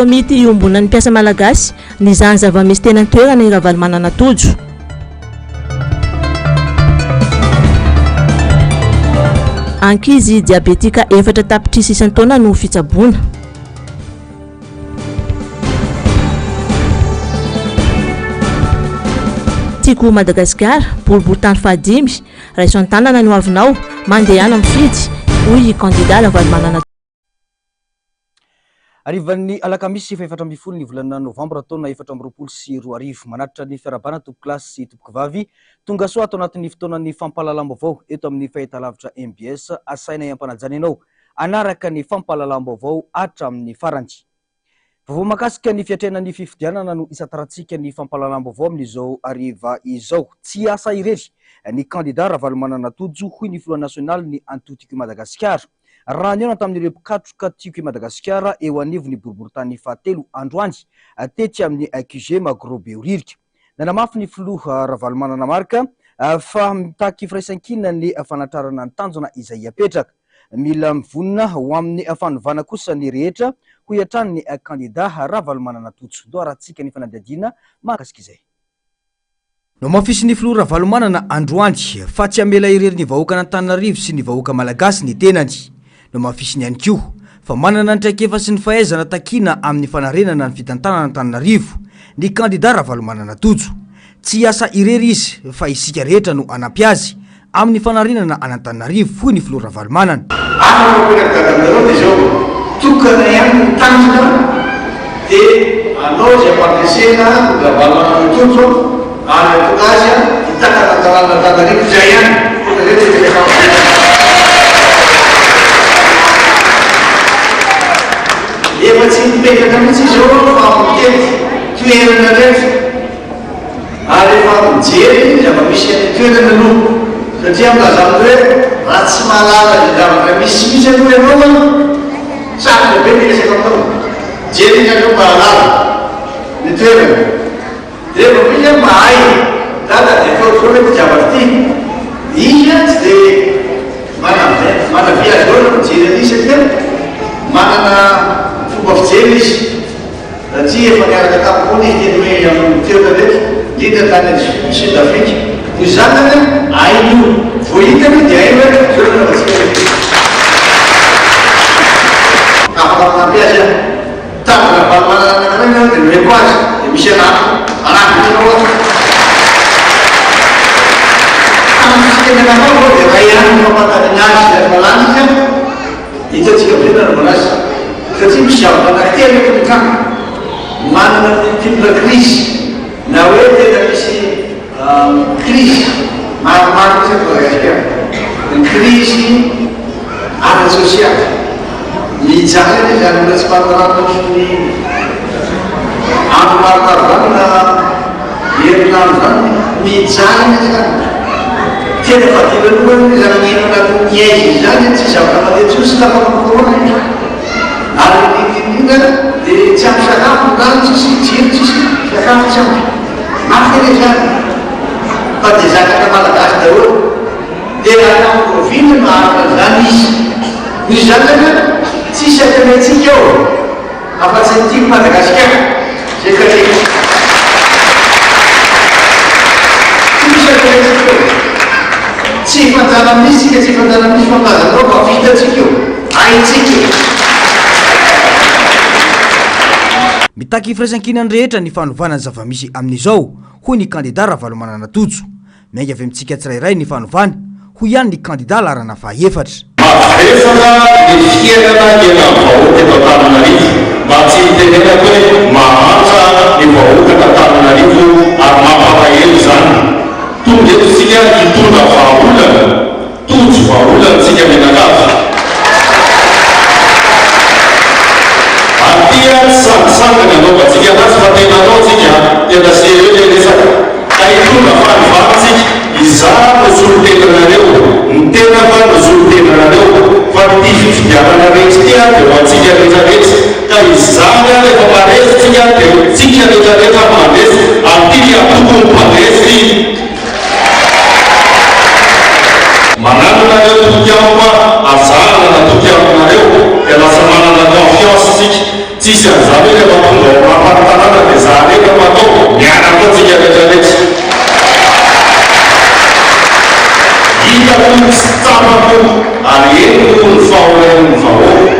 komity iombonan'ny mpiasa malagasy ny zany zava-misy tena toerana Ravalomanana Tojo. Ankizy diabetika 4 tapitrisa isan-taona no fitsaboana. Tiako Madagasikara boriboritany fahadimy raiso an-tanana no avinao mandehana mifidy hoy candidat Ravalomanana. Arivan'ny alakamisy fa 7 ny volana novambra taona 2024 manatitra ny fiarabana tompo klasy sy tompoky vavy tonga soa ato anatin'ny fotoanan'ny fampahalalam-baovao eto amin'ny fahitalavitra MBS asaina iampanajana ianao anaraka ny fampahalalam-baovao hatramin'ny farany. Vaovao makasika ny fiatrenan'ny fifidianana no isataratsika ny fampahalalam-baovao amin'izao ariva izao. Tsy asa irery ny candidat Ravalomanana Tojo hoy ny Front National ny Antotiko Madagasikara. Raha niona tamin'ireo mpikatroka tiako Madagasikara eo anivon'ny boriboritany fahatelo androany tety amin'ny QG Magrobe Oririka. Nanamafy ny filoha Ravalomanana marika fa mitaky firaisan-kina ny fanatrarana ny tanjona izay apetraka. Mila mivonina ho amin'ny fanovana kosa ny rehetra ho iatran ny candidat Ravalomanana Tojo. Doaratsika ny fanadihadiana mahakasika izay. No mafisy ny filoha Ravalomanana androany fa tsy amela irery ny vahoaka n'Antananarivo sy ny vahoaka malagasy ny tenany. No mafisy ny ihany koa fa manana ny traikefa sy ny fahaizana takina amin'ny fanarenana ny fitantanana n'Antananarivo ny candidat Ravalomanana Tojo. Tsy asa irery izy fa isika rehetra no anampy azy amin'ny fanarenana an'Antananarivo hoy ny filoha Ravalomanana. Tokana ihany ny tanjona dia anao zay ampandresena Ravalomanana Tojo ary azy hitakana talana Antananarivo zay ihany efa tsy mipetraka mihitsy izao fa mitety toerana rehetra ary efa mijery zava-misy any toerana no satria milazany hoe raha tsy mahalala zay zavatra misy aloha ianao sarotra be miresaka aminao jery ianao mahalala ny toerana dia efa misy mahay dada dia atao zao hoe zavatra ty izy tsy dia mana viazy loatra mijery an'izy satria manana fomba fijery izy satria efa niaraka tampoany izy teny hoe amin'ny toerana rehetra indrindra tany Sud-Afrique ho zanany hain'io voahitany dia hainy hoe toerana vatsika afaka manampy azy tamin'ny Ravalomanana dia mireko azy dia misy anapitranao am'fitenenanao dia raha ihany mampataniny azy ary malanika hitatsika venana manazy satria misy zavatra anankitelo eto mikana manana typla crise na hoe tena misy crise maromaro misy Madagasikara ny crise ara-sosialy mijanany zany mbola tsy mahatarana ny andro maromaro zany na herinandro zany mijanany zany tena fadilanoa zany enona niaizy zany tsy zavatra mandeha sy tafamakoroana ary indrindra dia tsy ampy sakafo zany tsisy jiro tsisy sakafo tsy ampy mafy tena zany fa dia zakatra malagasy daholo dia raha provina maharaka zany izy ny zakatra tsisy akanetsika ao afa-tsy nytiako Madagasikara zay katreka tsisy akanetsika ao tsy fanjana misy tsy fanjana misy fampazanao fa vitatsika eo haitsika eo. Mitaky firaisan-kinany rehetra ny fanovana ny zava-misy amin'izao hoy ny candidat Ravalomanana Tojo. Miainga avy amintsika tsirairay ny fanovana hoy ihany ny candidat larana faha-efatra. Mavesana ny fiainana ena vahoaka eto Antananarivo mba tsy hitenena hoe mahantra ny vahoaka eto Antananarivo ary mampalahelo zany. Tonga eto sika hitondra vahaolana Tojo vahaolana tsika menakavy atia sangisangana anaovantsika anazy fa tena anao tsika tena seriozy resaka ka hitondra fahalivarantsika izany nozolo-tenanareo ny tena fa nozolo-tenanareo fa ny fifidianana rehetra tia dia ho antsika rehetrarehetra ka izany rehefa maresy tsika dia tsika rehetrarehetra mandresy aty atokony mpandresy mananana reo tokiampa azanana tokiampanareo dia lasa manana confiance tsika tsisy an'izany hoe rehefa tonga ao mampatanàna dia za rehefa matao miaraka antsika rehetrarehetra hitako tsy tsapako ary eniko ny fahoren'ny vahoaka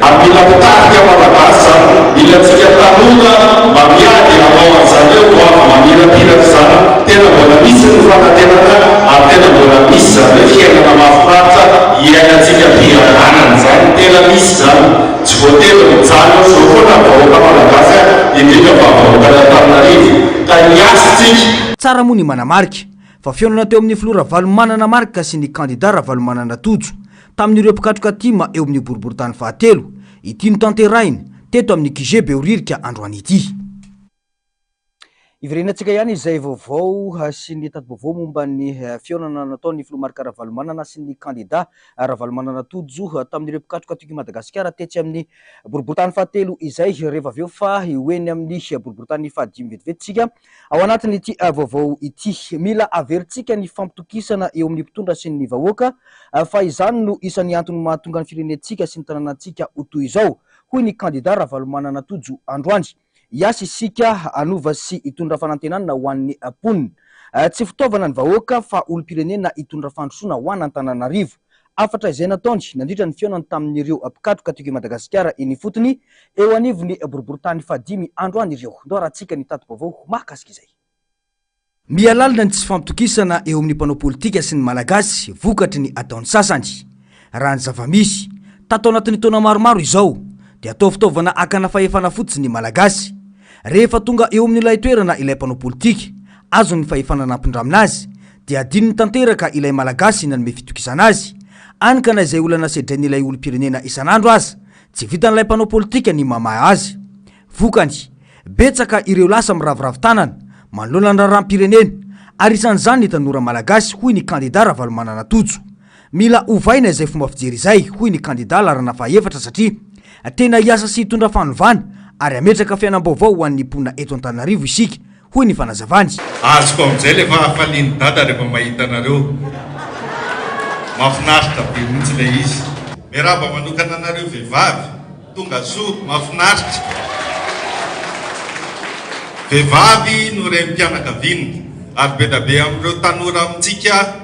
ary mila mitatika malagasy zany milantsika tanora mba miady hanao an'izany hoe ho avy mamirapiraka zany tena mbola misy ny fanantenana ary tena mbola misy zany hoe fiainana mahafinaritra iainantsika mpiharanana zany tena misy zany tsy voatery mijaly zao foana vahoaka malagasy indrindra fa vahoaka Antananarivo ka niasitsika tsara moa ny manamarika fa fionana teo amin'ny filora valomanana marika sy ny kandida Ravalomanana Tojo tamin'ireo mpikatroka tima eo amin'ny boriboritany fahatelo ity no tanterainy teto amin'ny QG Behoririka androany ity. Iverenantsika ihany izay vaovao sy ny tati-baovao momba ny fionana nataon'ny filomarika Ravalomanana sy ny kandida Ravalomanana Tojo tamin'ireo mpikatroka tiky Madagasikara tetsy amin'ny boriboritany fahatelo izay rehefa aveo fa hoeny amin'ny boriboritany fahadimy vetivetsika ao anatin'ity vaovao ity. Mila averintsika ny fampitokisana eo amin'ny mpitondra sy ny vahoaka fa izany no isan'ny antony mahatonga ny firenentsika sy ny tanànantsika ho toy izao hoy ny kandida Ravalomanana Tojo androany. Iasa isika anova sy itondra fanantenana ho an'ny ponina. Tsy fitaovana ny vahoaka fa olom-pirenena itondra fandrosoana ho an'ny Antananarivo. Afatra izay nataony nandritra ny fionany tamin'ireo mpikatroka tiky Madagasikara eny fotony eo anivony boriboritany fahadimy androany ireo. Ndoarantsika ny tati-baovao mahakasika izay. Mialalina ny tsy fampitokisana eo amin'ny mpanao politika sy ny malagasy vokatry ny ataony sasany. Raha ny zava-misy tato anatin'ny taona maromaro izao dia atao fitaovana akana fahefana fotsiny ny malagasy. Rehefa tonga eo amin'ilay toerana ilay mpanao politika azo ny fahefana nampindramina azy dia adinony tanteraka ilay malagasy nanome fitokisana azy anika na izay olana sedren'ilay olom-pirenena isan'andro aza tsy vitan'ilay mpanao politika ny mamaha azy. Vokany betsaka ireo lasa miravoravo tanana manoloana ny raharam-pirenena ary isan'izany ny tanora malagasy hoy ny kandida Ravalomanana Tojo. Mila ovaina izay fomba fijery izay hoy ny kandida larana fahefatra satria tena iasa sy hitondra fanovana ary ametraka fiainam-baovao ho an'ny mponina eto Antananarivo isika hoy ny fanazavany. Azoko amin'izay rehefa hafaliany dada rehefa mahita anareo mahafinaritra be mihitsy ilay izy. Miarahaba manokana anareo vehivavy tonga soa mahafinaritra. Vehivavy no renim-pianakaviana ary be da be amin'ireo tanora amintsika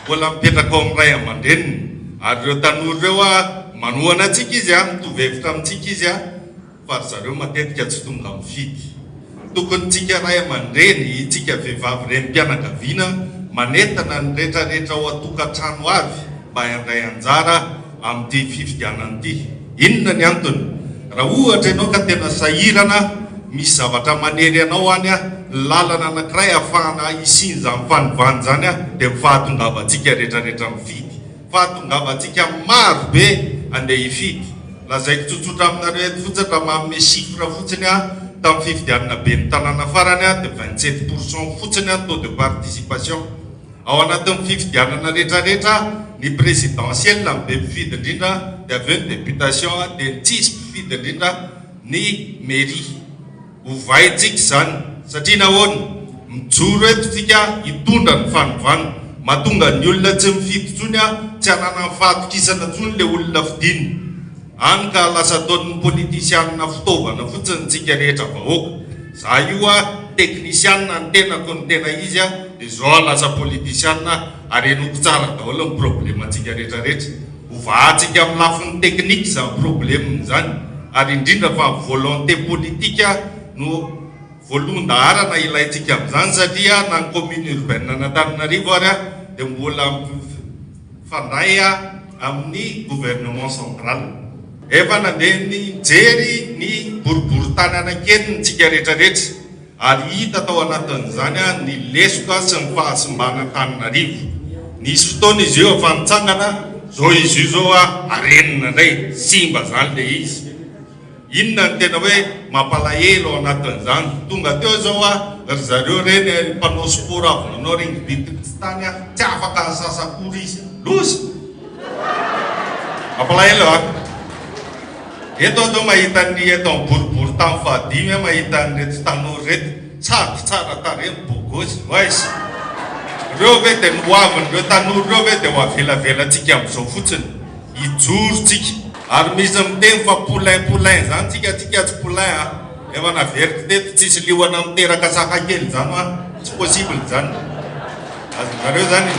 mbola mipetraka ao amin'ny ray aman-dreniny ary ireo tanora ireo manohana antsika izy mitovy hevitra amintsika izy fa zareo matetika tsy tonga mifidy. Tokony tsika ray aman-dreny tsika vehivavy renim-pianakaviana manentana ny rehetrarehetra ao atokantrano avy mba handray anjara amin'ity fifidianana ity. Inona ny antony? Raha ohatra ianao ka tena sahirana misy zavatra manery anao any lalana anankiray ahafahana isinja amin'ny fanovana zany dia mifahatongavantsika rehetrarehetra mifidy. Fahatongavantsika maro be andeha hifidy. Lazaiko tsotsotra aminareo eto fotsiny raha manome chiffre fotsiny tamin'ny fifidianana be ny tanàna farany dia 27% fotsiny taux de participation. Ao anatin'ny fifidianana rehetrarehetra ny présidentielle be mpifidy indrindra dia aveo ny députation dia ny tsisy mpifidy indrindra ny mairie. Hovaintsika zany satria nahoana mijoro eto tsika hitondra ny fanovana mahatonga ny olona tsy mifidy tsony tsy hanana fahatokisana tsony le olona fidiny. Any ka lasa ataon'ny politisianina fitaovana fotsiny tsika rehetra vahoaka. Za io teknisianina ny tenako ny tena izy dia zao lasa politisianina ary enoko tsara daholo ny problemantsika rehetrarehetra. Hovahantsika amin'ny lafin'ny teknika zany probleminy zany ary indrindra fa volonté politika no voalohany-daharana ilayntsika amin'izany satria na ny commune urbaine Antananarivo ary dia mbola fandray amin'ny gouvernement central. Efa nandeha ny jery ny boriboritany anankeny tsika rehetrarehetra ary hita tao anatin'izany ny lesoka sy ny fahasimbana Antananarivo. Nisy fotoana izy io efa nitsangana zao izy io zao arenina indray simba zany le izy. Inona ny tena hoe mampalahelo ao anatin'izany tonga teo zao ry zareo reny mpanao sport avy nanao reny bitika tsy tany tsy afaka sasakory izy lozy mampalahelo eto atao mahita ny eto amin'ny boribory tany fahadimy mahita nyreto tanora reto sady tsara tareny bogosy vaisy reo ve dia noaviny reo tanora reo ve dia ho avelavelatsika amin'izao fotsiny hijoro tsika ary misy miteny fa poulain zany tsika tsy poulain efa naveriko teto tsisy liona miteraka saka kely zany tsy possible zany azonareo zany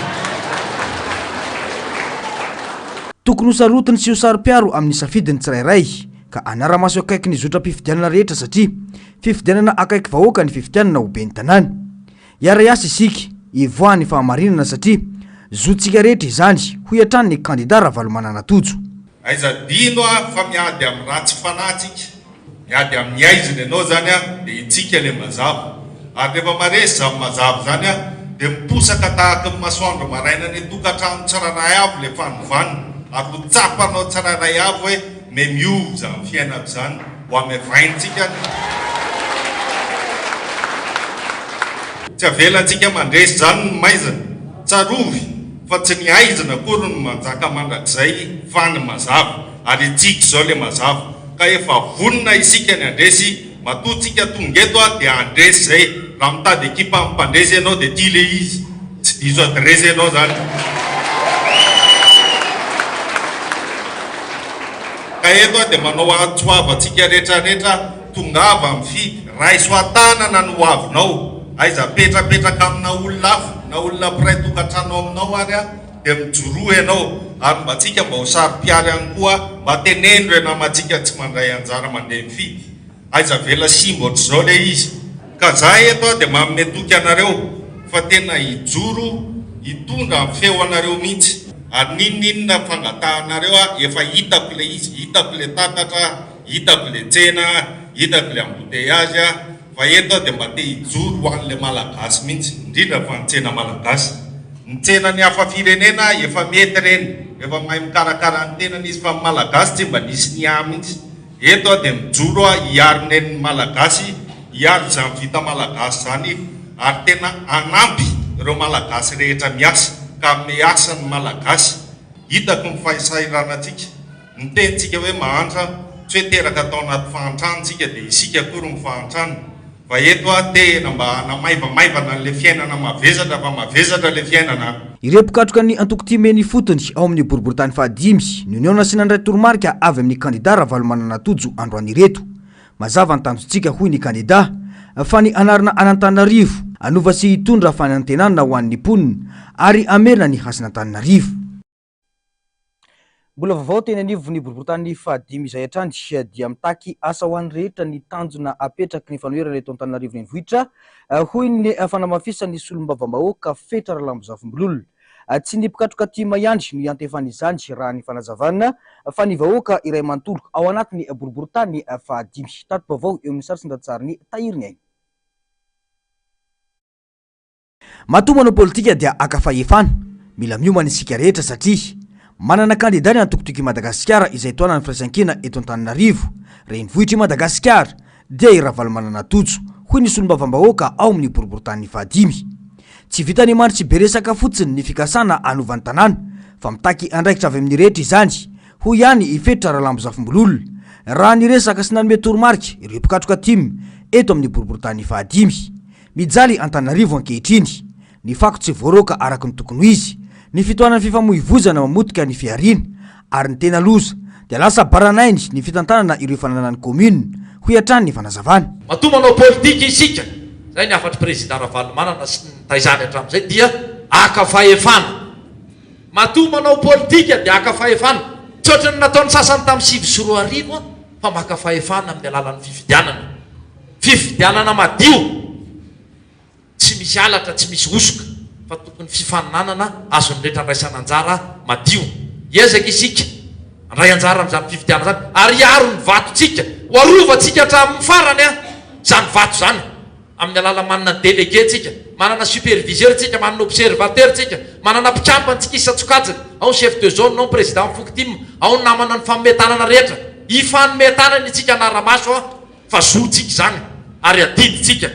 tokony hosarotiny sy ho saro-piaro amin'ny safidiny tsirairay ka anara-maso akaiky ny zotra mpifidianana rehetra satria fifidianana akaiky vahoaka ny fifidianana ho ben'ny tanàny iara asa isika ivoany fahamarinana satria zotsika rehetra izany ho iatrany ny kandida Ravalomanana Tojo aiza dino fa miady amin'ny ratsy fanatsika miady amin'ny aiziny ianao zany dia itsika le mazava ary rehefa maresy za mazava zany dia miposaka tahaka ny masoandro maraina ny tokantrano tsiraray avo le fanovany ary ho tsapanao tsiraray avo hoe memiova za ny fiainako zany ho ame vaintsika tsy avelantsika mandresy zany ny maizana tsarovy fa tsy ny aizana kory no manjaka mandrakizay fa ny mazava ary itsika zao le mazava ka efa vonina isika ny andresy matotsika tongeto dia andresy zay raha mitady ekipa mpandresy ianao dia ty le izy tsy diso adresy ianao zany ka eto dia manao atsoavatsika rehetrarehetra tongava amin'ny fidy raisoatanana no hoavinao aiza petrapetraka amina olona hafa na olona piray tokantranao aminao ary dia mijoroa ianao ary mba tsika mba ho saro-piary ihany koa mba tenendro ianamantsika tsy mandray anjara mandeha mifidy aiza vela simba ohatr'izao le izy ka za eto dia mametoky anareo fa tena hijoro hitondra amin'ny feo anareo mihitsy ary nininona fangatahanareo efa hitako le izy hitako le tatatra hitako le tsena hitako le embouteillage fa eto dia mba te hijoro ho an'le malagasy mihitsy indrindra fa ny tsena malagasy ny tsena ny hafa firenena efa mety reny efa mahay mikarakara ny tenany izy fa malagasy tsy mba nisy ny mihitsy eto dia mijoro hiaro neny malagasy hiaro zany vita malagasy zany ary tena anampy ireo malagasy rehetra miasa ka miasa ny malagasy hitako ny fahasahiranantsika ny tenitsika hoe mahantra tsy hoe teraka atao anaty fahantranotsika dia isika kory ny fahantrano fa eto tena mba hanamaivamaivana n'le fiainana mavezatra fa mavezatra le fiainana ireo-pikatroka ny antokotimeny fotony ao amin'ny boriboritany fahadimy ny union nasinandray toromarika avy amin'ny kandida Ravalomanana Tojo androany reto mazava ny tanjotsika hoy ny kandida fa ny anarana Antananarivo anova sy hitondra fanantenana ho an'ny mponina ary amerina ny hasin'Antananarivo mbola vaovao teny anivo ny boriboritany fahadimy izay hatrany dia mitaky asa ho an'ny rehetra ny tanjona apetraky ny fanoherana eto Antananarivo renivohitra hoy ny fanamafisany solombavambahoaka fetra Ralambozafombelolona tsy ny mpikatroka ty Mayandry no iantefana izany raha ny fanazavana fa ny vahoaka iray manontolo ao anatiny boriboritany fahadimy tato vaovao eo amin'ny sarisy-ndatsariny tahiriny ainy matomana politika dia akafahefana mila miomana isika rehetra satria manana kandida ny antokotoky Madagasikara izay toana ny firaisankina eto Antananarivo renivohitra Madagasikara dia i Ravalomanana Tojo hoy ny solombavambahoaka ao amin'ny boriboritany fahadimy tsy vita ny mandry tsy beresaka fotsiny ny fikasana anovan'ny tanàna fa mitaky andraikitra avy amin'ny rehetra izany hoy ihany ifetra Ralambozafombelolona raha ny resaka sy nanome toromarika ireo mpikatroka timy eto amin'ny boriboritany fahadimy mijaly Antananarivo ankehitriny ny fako tsy voaroka araka ny tokony izy ny fitoanany fifamoivozana mamotika ny fiarina ary ny tena loza dia lasa baranainy ny fitantanana ireo fananan'ny commune hoy hatrany ny fanazavana matomanao politika isika zay ny afatry président Ravalomanana sy ny taizany hatramin'izay dia akafahefana matomanao politika dia akafahefana tsy ohatrany nataony sasany tamin'ny 7 sy 2 arivo fa makafahefana amin'ny alalan'ny fifidianana madio tsy misy alatra tsy misy osoka fa tokony fifaninanana azony rehetra andraisana anjara madio ezaka isika andray anjara amin'izany fifidianana zany ary aro ny vatotsika hoarovantsika hatramin'ny farany zany vato zany amin'ny alala manana délégué tsika manana superviseur tsika manana observateur tsika manana mpikampany isatsokajiny ao chef de zone ao président fokotim ao namana ny fametanana rehetra ifanometanany itsika anaramaso fa zotsika zany ary adiditsika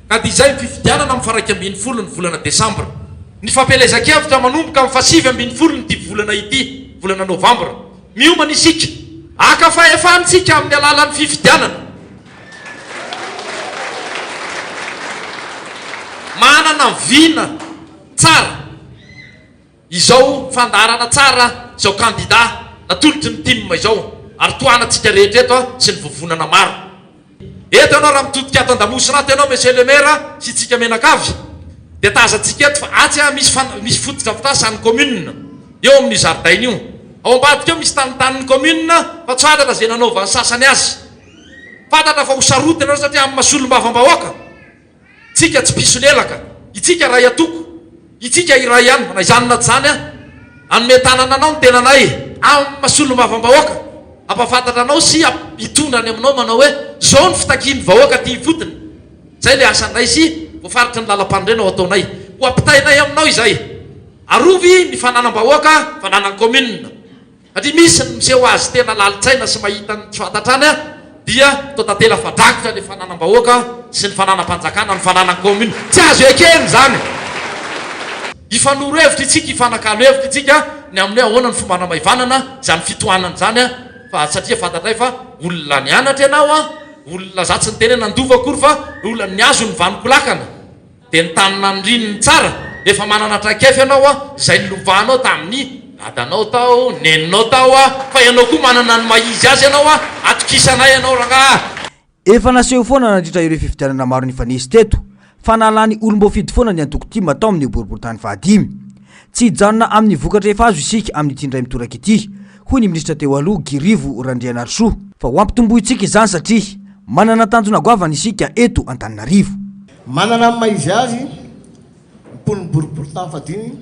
ka dia izay fifidianana amin'ny faraika ambin'ny folo ny volana desambra ny fampelezan-kevitra manomboka amin'ny fasivy ambin'ny folo ny volana ity volana novambra miomana isika akafahefantsika amin'ny alalan'ny fifidianana manana vina tsara izao fandarana tsara izao kandida natolotry ny timma izao ary toanatsika rehetra eto sy ny vovonana maro eto ianao raha mitodika ato andamosinato ianao monsieur le maire sy tsika menakavy de tazatsika eto fa atsy misy fotodrafitasy ny commune eo amin'ny jardin io ao ambadika eo misy tanitaniny commune fa tsy fantatra zay nanaovany sasany azy fantatra fa hosarotiny anao satria amin'ny masolombavambahoaka tsika tsy piso lelaka itsika ray atoko itsika iray ihany na izanona tsy zany anome tanana anao ny tenanay amin'ny masolombavambahoaka ampafantatra anao sy hitondrany aminao manao hoe zao ny fitakiny vahoaka ty fotony zay le asandray sy voafaritry ny lalam-pandrena ao ataonay ho ampitainay aminao izay arovy ny fananam-bahoaka fananany commune satria misy ny miseho azy tena lalitsaina sy mahita ny tsy fantatrany dia to tantela fadrakotra le fananam-bahoaka sy ny fananam-panjakana ny fananany commune tsy azo ekeny zany ifanoro hevitra itsika ifanakalo hevitra itsika ny amin'ny ahoana ny fomba namaivanana zany fitohanany zany fa satria fantatray fa olona nianatra ianao olona zatsy ny tenena andova akory fa olona ny azo ny vanokolakana de ny tanina ny rininy tsara efa manana trakefy ianao zay nilovanao tamin'ny adanao tao neninao tao fa ianao koa manana ny maizy azy ianao atokisanay ianao raha efa naseho foana nandritra ireo fifidianana maro ny fanesy teto fa nalany olombo fidy foana ny antoko ty matao amin'ny boriborotany fahadimy tsy hijanona amin'ny vokatra efa azo isika amin'ny tindray mitoraka ity hoy ny minisitra teo aloha Girivo Randrianarisoa fa ho ampitomboitsika izany satria manana tanjona goavana isika eto Antananarivo manana amin'ny maizy azy mpon'ny boriborotany fahadimy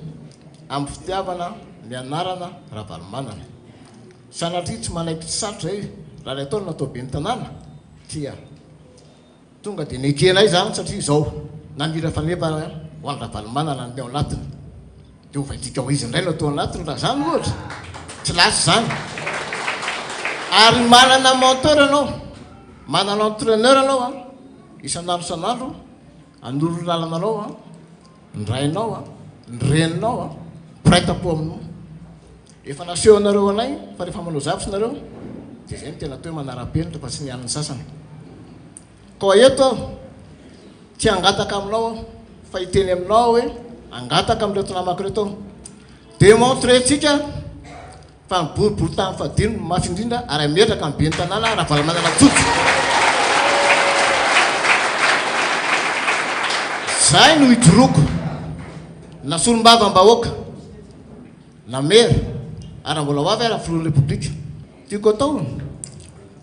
amin'ny fitiavana ny anarana Ravalomanana sanatria tsy manaiky sarotra izy raha le ataony natao be ny tanàna tia tonga de nekenay zany satria zao namira fanefa ho any Ravalomanana ny ao anatiny de ho vaidika ho izy indray no atao anatiny raha zany ohatra tsy lasy zany ary manana mentor anao manana entraîneur anao isanandro isanandro anoro lalana anao ny rainao ny reninao praitapo aminao efa naseho anareo anay fa rehefa manao zavatra nareo de zay ny tena atao hoe manara-penitra fa tsy nian'ny sasany koa eto tsy angataka aminao fa hiteny aminao hoe angataka amin'reto namako reto démontretsika fa ny boriborotany fahadimy mafy indrindra ary ametraka amin'ny be ny tanàna Ravalomanana tsotso zay no hijoroko na solombavam-bahoaka na mera ary mbola ho avy ara filohan'ny repoblika tiako atao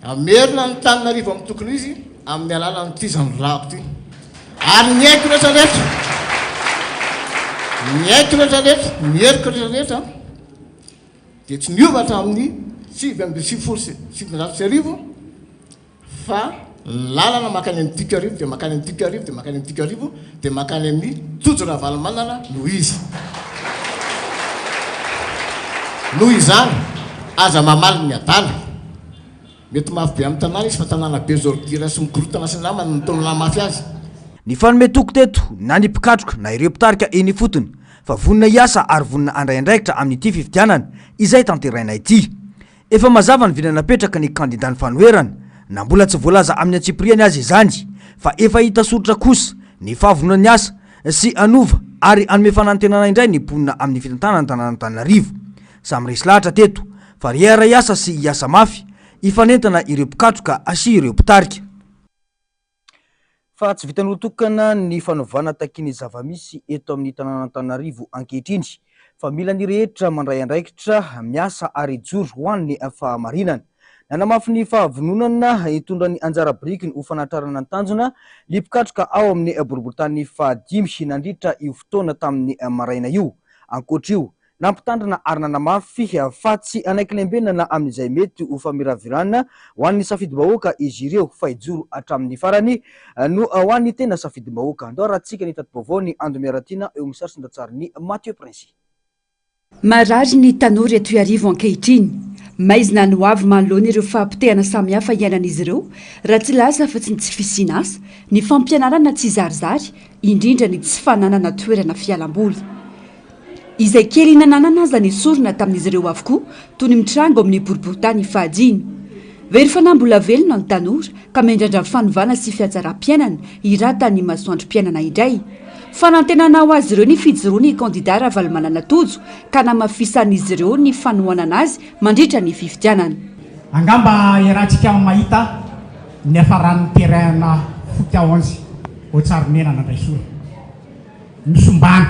amerina ny Tananarivo amin'ny tokony izy amin'ny alala nyty zany rako ty ary ny haiko rehetrarehetra ny haiko rehetrarehetra mieriko rehetrarehetra de tsy niovatra amin'ny 7 fa lalana makany amin'ny Dikarivo de makany amin'ny Dikarivo de makany amin'ny Dikarivo de makany amin'ny Tojo Ravalomanana no izy noho izany aza mamaly ny adala mety mafy be amin'ny tanàna izy fa tanàna be zordira sy mikorotana sy ny namany nataonana mafy azy ny fanome toko teto na ny mpikatroka na ireo mpitarika eny fotony fa vonina hiasa ary vonina andray andraikitra amin'ity fifidianana izay tanterainay ity efa mazava ny vinanapetraka ny kandida ny fanoherana na mbola tsy voalaza amin'ny antsipriany azy izany fa efa hita soritra kosa ny fahavonona ny asa sy anova ary anome fanantenana indray ny mponina amin'ny fitantanana ny tanàna Antananarivo samy resy lahatra teto fa riera iasa sy iasa mafy ifanentana ireo mpikatroka sy ireo mpitarika fa tsy vitan'olo tokana ny fanaovana takiny zavamisy eto amin'ny tanàna Antananarivo ankehitriny fa mila ny rehetra mandray andraikitra miasa ary joro ho an'ny fahamarinana nanamafy ny fahavononana hitondra ny anjara biriky ny hofanatrarana ny tanjona ny mpikatroka ao amin'ny boriborotany fahadimy sy nandritra io fotoana tamin'ny maraina io ankoatr'io nampitandrina ary nanamafy fa tsy anaiky lembena na amin'izay mety ho famiravirana ho an'ny safidy-bahoaka izy ireo fa hijoro hatramin'ny farany no ho an'ny tena safidy-bahoaka andao raha tsika ny tati-baovao ny andro miaratina eo amin'ny sarysindatsariny Mathieu Prince marary ny tanora eto Iarivo ankehitriny maizina no avy manoloana ireo fahampitehana samihafa iainan'izy ireo raha tsy lasa fa tsy ny tsy fisiana asa ny fampianarana tsy zarizary indrindra ny tsy fananana toerana fialamboly izay kely nananana aza ny sorona tamin'izy ireo avokoa toy ny mitrango amin'ny boriborotany fahadimy very fanambola velona ny tanora ka mendrandra fanovana sy fiatsaram-piainana iratany masoandrom-piainana indray fanantenana ho azy ireo ny fijoroany kandida Ravalomanana Tojo ka namafisan'izy ireo ny fanohanana azy mandritra ny fifidianana angamba irantsika mahita ny afaran'ny terrain foty aonzy ho tsaronenana ndray sora misombana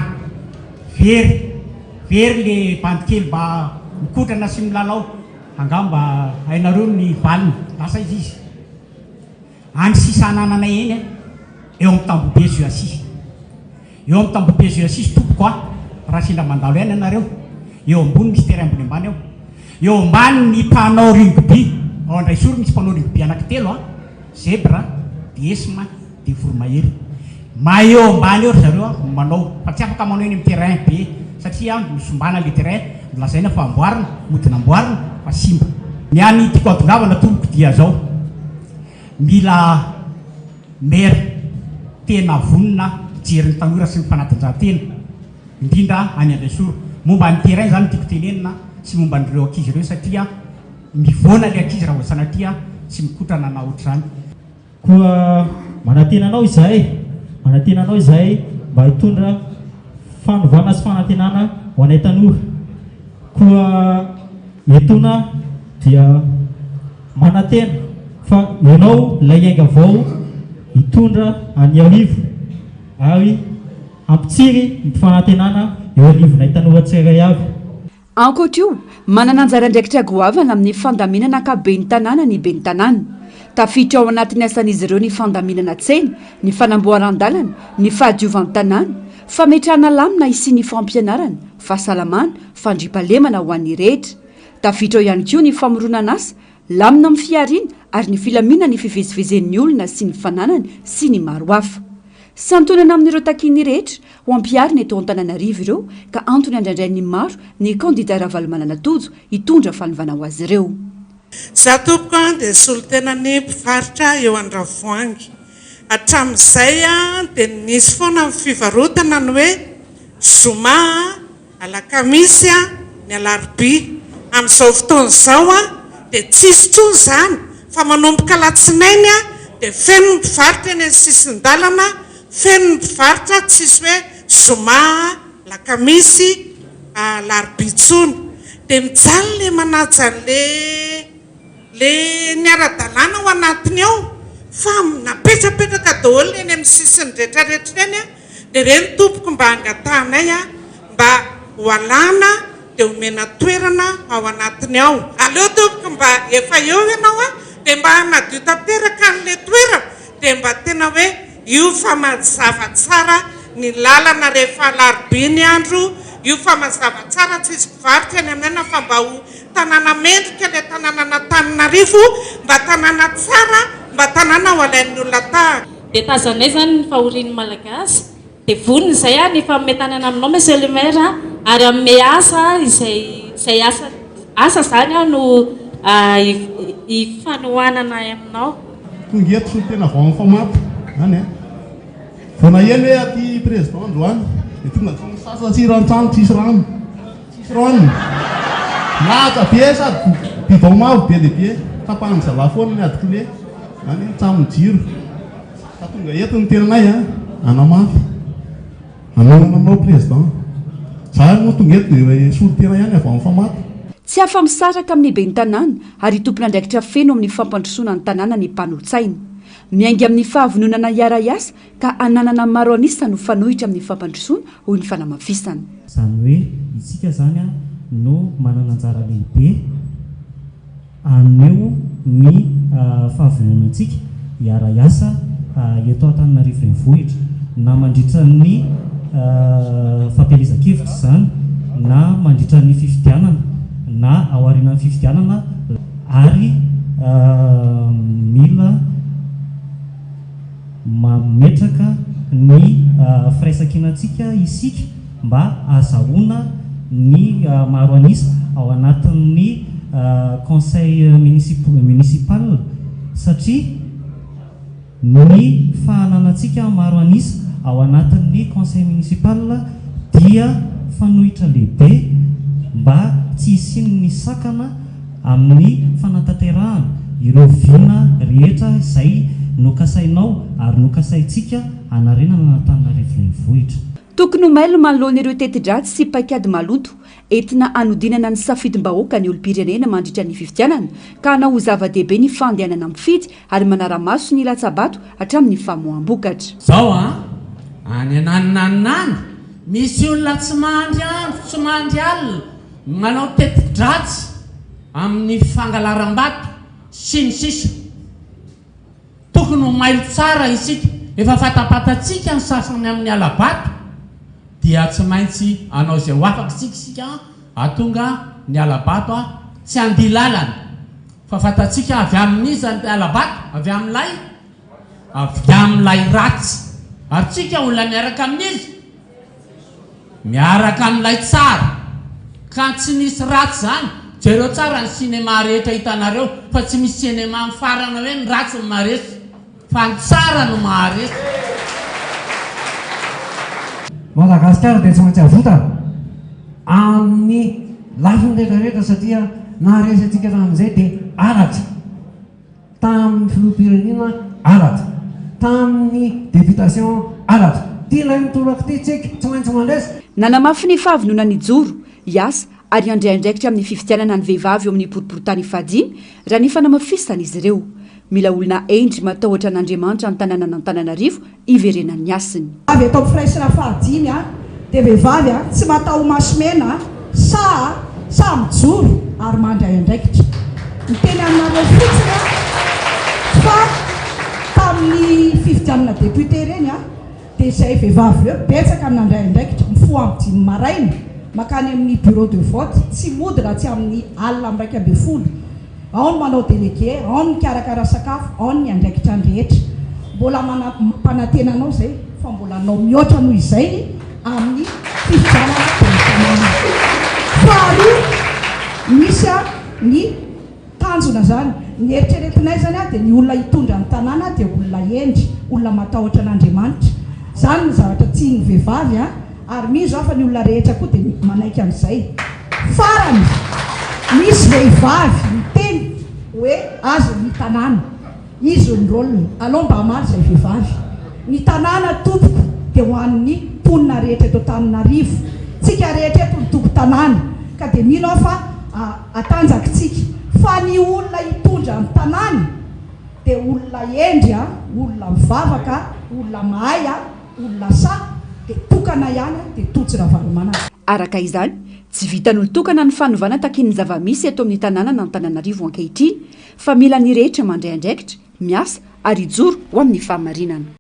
very le bandikely mba mikotrana sy milalao angamba hainareo ny valiny lasa izy any sisanananay eny eo amin'ny tambobe zoasisy eo amin'ny tambobe zoasisy tompoko raha sindra mandalo eny anareo eo ambony misy terrain ambony ambany eo ambany ny mpanao rugby ao andray soro misy mpanao rugby anankitelo zebra de esma de voromahery ma eo ambany eo ry zareo manao fa tsy afaka manao eny amin'ny terrain be satria misombana le terrain milazaina fa amboarina modina amboarina fa simba ny any tiako atongavana tompoko dia zao mila mera tena vonina jeriny tanora sy ny fanatanjahantena indrindra any andray soro momba ny terrain zany tiako tenenina sy momba nyreo ankizy ireo satria mivona le ankizy raha voasanatria sy mikotrana na ohatr' zany koa manatenanao izahay mba hitondra fanovana sy fanantenana ho anay tanora koa etona dia manantena fa ianao lay ainga avao hitondra any arivo ary ampitsiry ny fanantenana eo arivonay tanora tsirairay avy ankoatra io manana anjara ndraikitra goavana amin'ny fandaminana akaben'ny tanàna ny ben'ny tanàna tafiditra ao anatin'ny asan'izy ireo ny fandaminana tsena ny fanamboaran-dalana ny fahadiovan'ny tanàna fametrahana lamina isy ny fampianarana fahasalamana fandripalemana ho an'ny rehetra tafiditra ao ihany koa ny famoronana asa lamina amin'ny fiariana ary ny filamina ny fivezivezen'ny olona sy ny fananany sy ny maro hafa santonana amin'ireo takiny rehetra ho ampiarina eto an-tananarivo ireo ka antony andraindrain'ny maro ny kandida Ravalomanana Tojo hitondra fanovana ho azy ireo. Za tompoko dia solotena ny mpivarotra eo Andravoahangy. Hatramin'izay dia nisy foana amin'ny fivarotana ny hoe zoma alakamisy ny alarobia amin'izao fotoana izao dia tsisy tsony zany fa manomboka alatsinainy dia feno mpivarotra eny amin'ny sisin-dalana feno mpivarotra tsisy hoe zoma lakamisy alarobia tsony dia mijaly le manaja le ny ara-dalàna ao anatiny ao fa napetrapetraka daholo eny amin'ny sisiny rehetrarehetra eny dia reny tompoko mba angatanay mba ho alana dia homena toerana ao anatiny ao. Aleo tompoko mba efa eo ianao dia mba hanadio tanteraka an'le toerana dia mba tena hoe io fa mazava tsara ny lalana rehefa alarobia ny andro io fa mazava tsara tsisy mpivarotra eny aminay fa mba ho tanàna mendrika ilay tanàna n'Antananarivo mba tanàna tsara mba tanàna ho alain'ny olona tahaka. Dia tazanay zany ny fahorian'ny malagasy dia voniny izay ny fametanana aminao monsieur le maire ary amin'ny asa izay asa zany no ifanohanana aminao. Tonga eto tena vao amin'ny famato any vao naheno hoe aty président androany dia tonga sasa tsy rano-trano tsisy rano lahatsa be sady bidon mavo be dia be tapahany zalafoana ny adikile any tsamin'ny jiro fa tonga eto ny tenanay anamafy anao président zany moa tonga eto dia solotena ihany avao amin'ny famato. Tsy afa misaraka amin'ny ben'ny tanàna ary tompona andraikitra feno amin'ny fampandrosoana ny tanàna ny mpanotsaina miaingy amin'ny fahavononana iara-iasa ka ananana maro anisa no fanohitra amin'ny fampandrosoana hoy ny fanamafisana. Zany hoe isika zany no manana anjara lehibe aneo ny fahavononantsika iara-iasa eto Antananarivo renivohitra na mandritra ny fampielezan-kevitra zany na mandritra ny fifidianana na ao aorianan'ny fifidianana ary mila mametraka ny firaisan-kinantsika isika mba azahoana ny maro anisa ao anatin'ny conseil municipal satria ny fahananantsika maro anisa ao anatin'ny conseil municipal dia fanohitra lehibe mba tsy isin'ny sakana amin'ny fanatanterahana ireo vina rehetra izay nokasainao ary nokasaintsika anarenana Antananarivo renivohitra. tokony ho mailo manoloana ireo teti-dratsy sy paikady maloto entina anodinana ny safidim-bahoaka ny olo-pirenena mandritra ny fifidianana ka hanao zava-dehibe ny fandehanana mifidy ary manara-maso ny latsabato hatramin'ny famoam-bokatra zao any ananinanany misy olona tsy mandry andro tsy mandry alina manao teti-dratsy amin'ny fangalaram-bato sy ny sisa tokony ho mailo tsara isika efa fatapatatsika ny sasany amin'ny alabato dia tsy maintsy anao zay ho afaka sikisika atonga ny alabato tsy andia lalana fa fatatsika avy amin'iza ny alabato avy amin'ilay ratsy ary tsika olona miaraka amin'izy miaraka amin'ilay tsara ka tsy nisy ratsy zany jereo tsara ny sinema rehetra hitanareo fa tsy misy sinema mifarana hoe ny ratsy ny maresy fa ny tsara no maharesy Madagasikara dia tsy maintsy avota amin'ny lafiny rehetrarehetra satria naharesantsika tamin'izay dia alatra tamin'ny filoham-pirenena alatra tamin'ny députation alatra tia ilay mitolaka ty tsika tsy maintsy mandresy nanamafy ny fahavonona ny joro iasa ary andraindraikitra amin'ny fifidianana ny vehivavy eo amin'ny boriboritany fadimy raha ny fanamafisana izy ireo mila olona endry matahotra an'Andriamanitra ny tanàna n'Antananarivo iverenan'ny asiny avy atao firaisana fahadimy dia vehivavy tsy matao masomena sa mijoro ary mandray andraikitra ny teny aminareo fotsiny fa tamin'ny fifidianana député reny dia izay vehivavy eo betsaka nandray andraikitra mifoha amin'ny dimy maraina makany amin'ny bureau de vote tsy mody raha tsy amin'ny alina miraika amby folo ao ny manao délégué ao ny mikarakara sakafo ao ny andraikitra ny rehetra mbola mpanantena anao zay fa mbola anao mihoatra noho izay amin'ny fifidianana tanàna faharoa misy ny tanjona zany ny eritreretinay zany dia ny olona hitondra ny tanàna dia olona endry olona matahotra an'Andriamanitra zany ny zavatra tiany vehivavy ary mizo afa ny olona rehetra koa dia manaiky amin'izay farany misy vehivavy miteny hoe azo ny tanàna izy ny rôliny aloha mba hamaly izay vehivavy ny tanàna tompoko dia ho an'ny mponina rehetra eto Antananarivo tsika rehetra eto ny tompo tanàna ka dia mino aho fa atanjakitsika fa ny olona hitondra ny tanàna dia olona endry olona mivavaka olona mahay olona sa dia tokana ihany dia totsy ravalomanana araka izany tsy vitan'olo-tokana ny fanovana takin'ny zavamisy eto amin'ny tanàna n'Antananarivo ankehitriny fa mila ny rehetra mandray andraikitra miasa ary ijoro ho amin'ny fahamarinana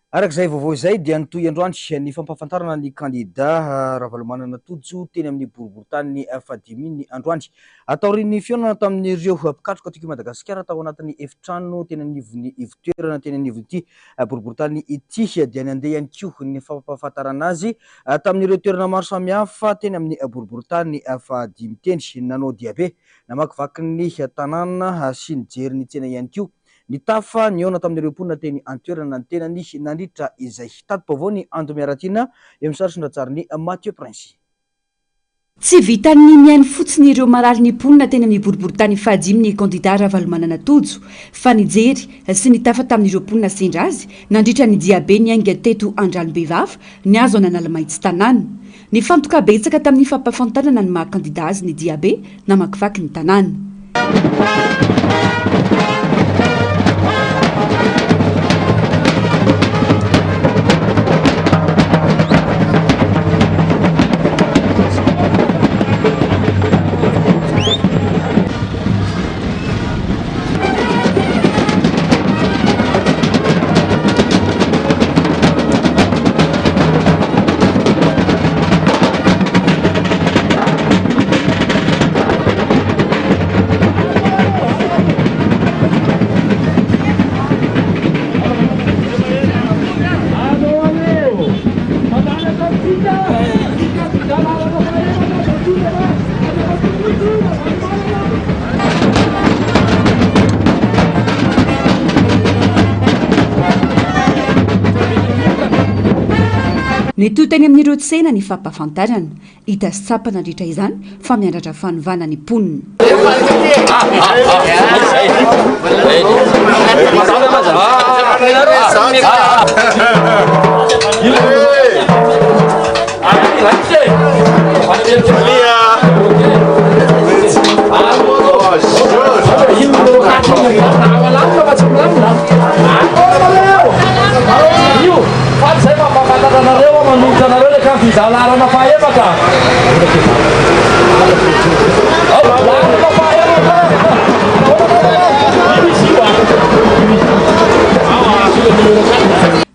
arak'izay vaovao izay dia nitoy androandry ny fampahafantarana ny kandida Ravalomanana Tojo teny amin'ny boriboritany fadimy ny androandry ataoriny fionana tamin'ireo mpikatroka aty Madagasikara tao anatin'ny efitrano teny anivon'ny ivitoerana teny anivon'ity boriboritany ity dia nandeha ihany koa ny fampahafantarana azy tamin'ireo toerana maro samihafa teny amin'ny boriboritany fadimy teny nanao diabe namakivaky ny tanàna sy nijery ny tsena ihany koa ny tafa ny ona tamin'ireo mponina teny antoerana ny tenany nandritra izay tato-pavao ny ando miaratina eo misarotra ndatsariny Mathieu Prince tsy vitan'ny miainy fotsiny ireo marary ny mponina teny amin'ny boriboritany fahadimy ny kandida Ravalomanana Tojo fa nijery sy ny tafa tamin'ireo mponina sendra azy nandritra ny diabe ny ainga teto andrano-behivavy ny azo ananalamaitsy tanàna ny fantoka betsaka tamin'ny fampahafantarana ny mahakandida azy ny diabe namakivaky ny tanàna ny totany amin'n'ireo tsena ny fampafantarana hita sy tsapana andritra izany fa miandratra fanovana ny mponina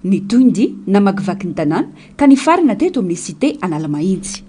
ny toindy namakivaky ny tanàna ka ny farina teto amin'ny cité Analamahitsy.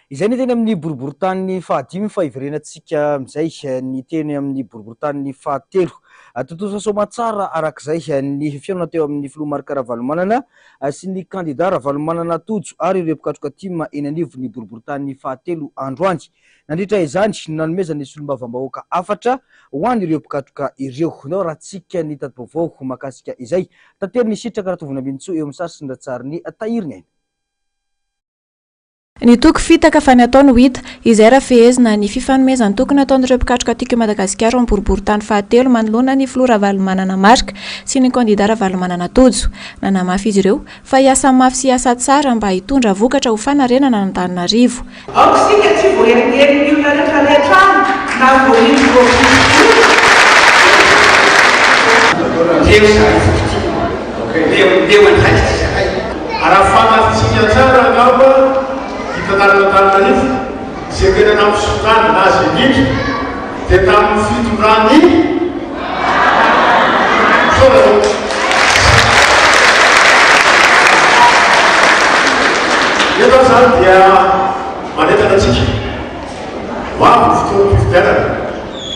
Izay ny teny amin'ny boriboritany fahadimy fa iverenantsika amin'izay ny teny amin'ny boriboritany fahatelo. Totosa soamantsara arak'izay ny fiainana teo amin'ny filoha Marc Ravalomanana sy ny kandida Ravalomanana Tojo ary ireo mpikatroka tima eny anivon'ny boriboritany fahatelo androany. Nandritra izany nanomezana ny solombavambahoaka afatra ho an'ireo mpikatroka ireo. Nao raha tsika ny tati-baovao makasika izay tantely ny sitraka ratovina Ambinitsoa eo amin'ny sasy ny ratsariny tahirina eny. Ny toko fitaka fa ny ataony hita izay raha fehezina ny fifanomezany tokony ataon'ireo mpikatroka tiky Madagasikara amin'ny boriboritany fahatelo manoloana ny filoha Ravalomanana Marc sy ny kandida Ravalomanana Tojo. Nanamafy izy ireo fa hiasa mafy sy hiasa tsara mba hitondra vokatra ho fanarenana Antananarivo. Aoksika tsy voaherighery ny olona rehetrarehetra na voahivo arafanafitsika tsara angamba hitantaranantananarivo zay tena nampisokany nazy indrindra dia tamin'ny fitondrany eto zany dia manentana atsika hoavy fotoam-pividianana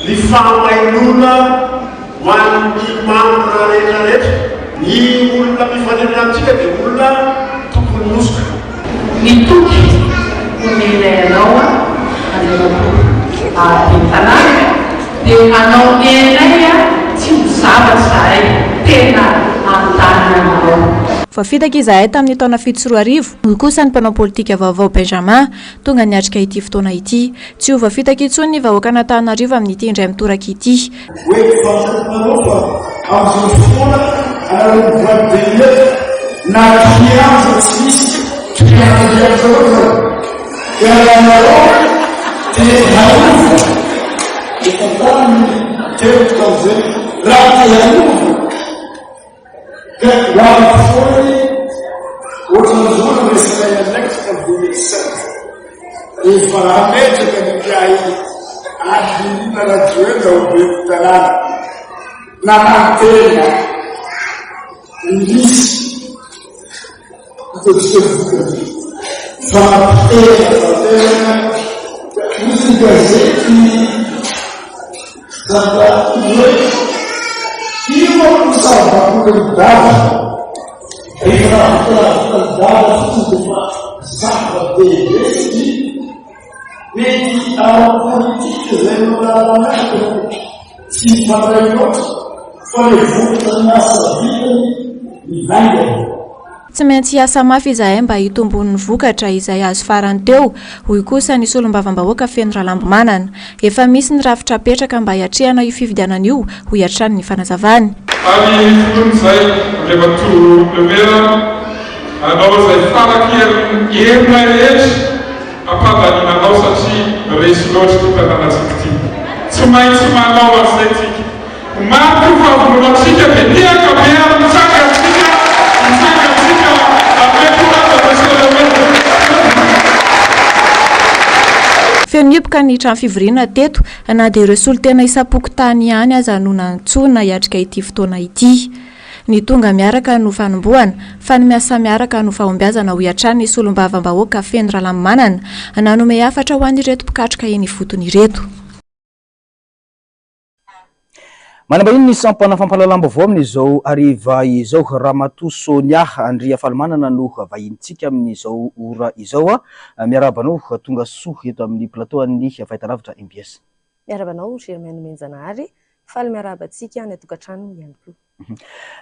ny fahamainona ho an'ny membre rehetrarehetra. Ny olona mifanena amintsika dia olona tokony nosoka. Ny toky omelainao tanàna dia anao nenay tsy mizavatsy zahay tena an-tanànanao. Voafitaka izahay tamin'ny taona fito sy roa arivo, hoy kosa ny mpanao politika vaovao Benjamin tonga niatrika ity fotoana ity. Tsy ho voafitaka intsony ny vahoaka Antananarivo amin'ity indray mitoraka ity. Lá foi outra zona desse anexo da 2007. E falar médica que aí a menina da doença o veterinário na antena disse do seu fala música que vamos salvar a comunidade e para uma safra de esse e a política se patriotas foi junto na nossa vida e vai. tsy maintsy hiasa mafy izahay mba hitombon'ny vokatra izay azo farany teo. Hoy kosa ny solombavam-bahoaka feno Ralambomanana, efa misy ny rafitra apetraka mba hiatrehana io fifidianana io ho hiatrany ny fanazavany. Any fon'izay rehefa tolomera anao izay faraky herina rehetra ampadaninanao satria resy loatra ny tanàna tsika tsy maintsy manao an'izay tsika maty ho favolonatsika dia tiaka be amin'ny tsakatsika feno hiopoka ny trano fivoriana teto na dia ireo solotena isam-pokotany ihany aza no nantsona hiatrika ity fotoana ity. Ny tonga miaraka no fanombohana fa ny miasa miaraka no fahombiazana ho hiatrany ny solombavam-bahoaka feno Ralambomanana nanome hafatra ho an'ireto mpikatroka eny ifotony ireto. Manambahiny ny sampana fampahalalam-baovao amin'izao hariva izao Ramatoa Sonia Andria Falimanana no vahintsika amin'izao ora izao miarabanao tonga soa eto amin'ny plateau an'ny Fahitalavitra MBS. Miarabanao Germaine Menjanahary faly miarabantsika ny tokantrano ihany koa.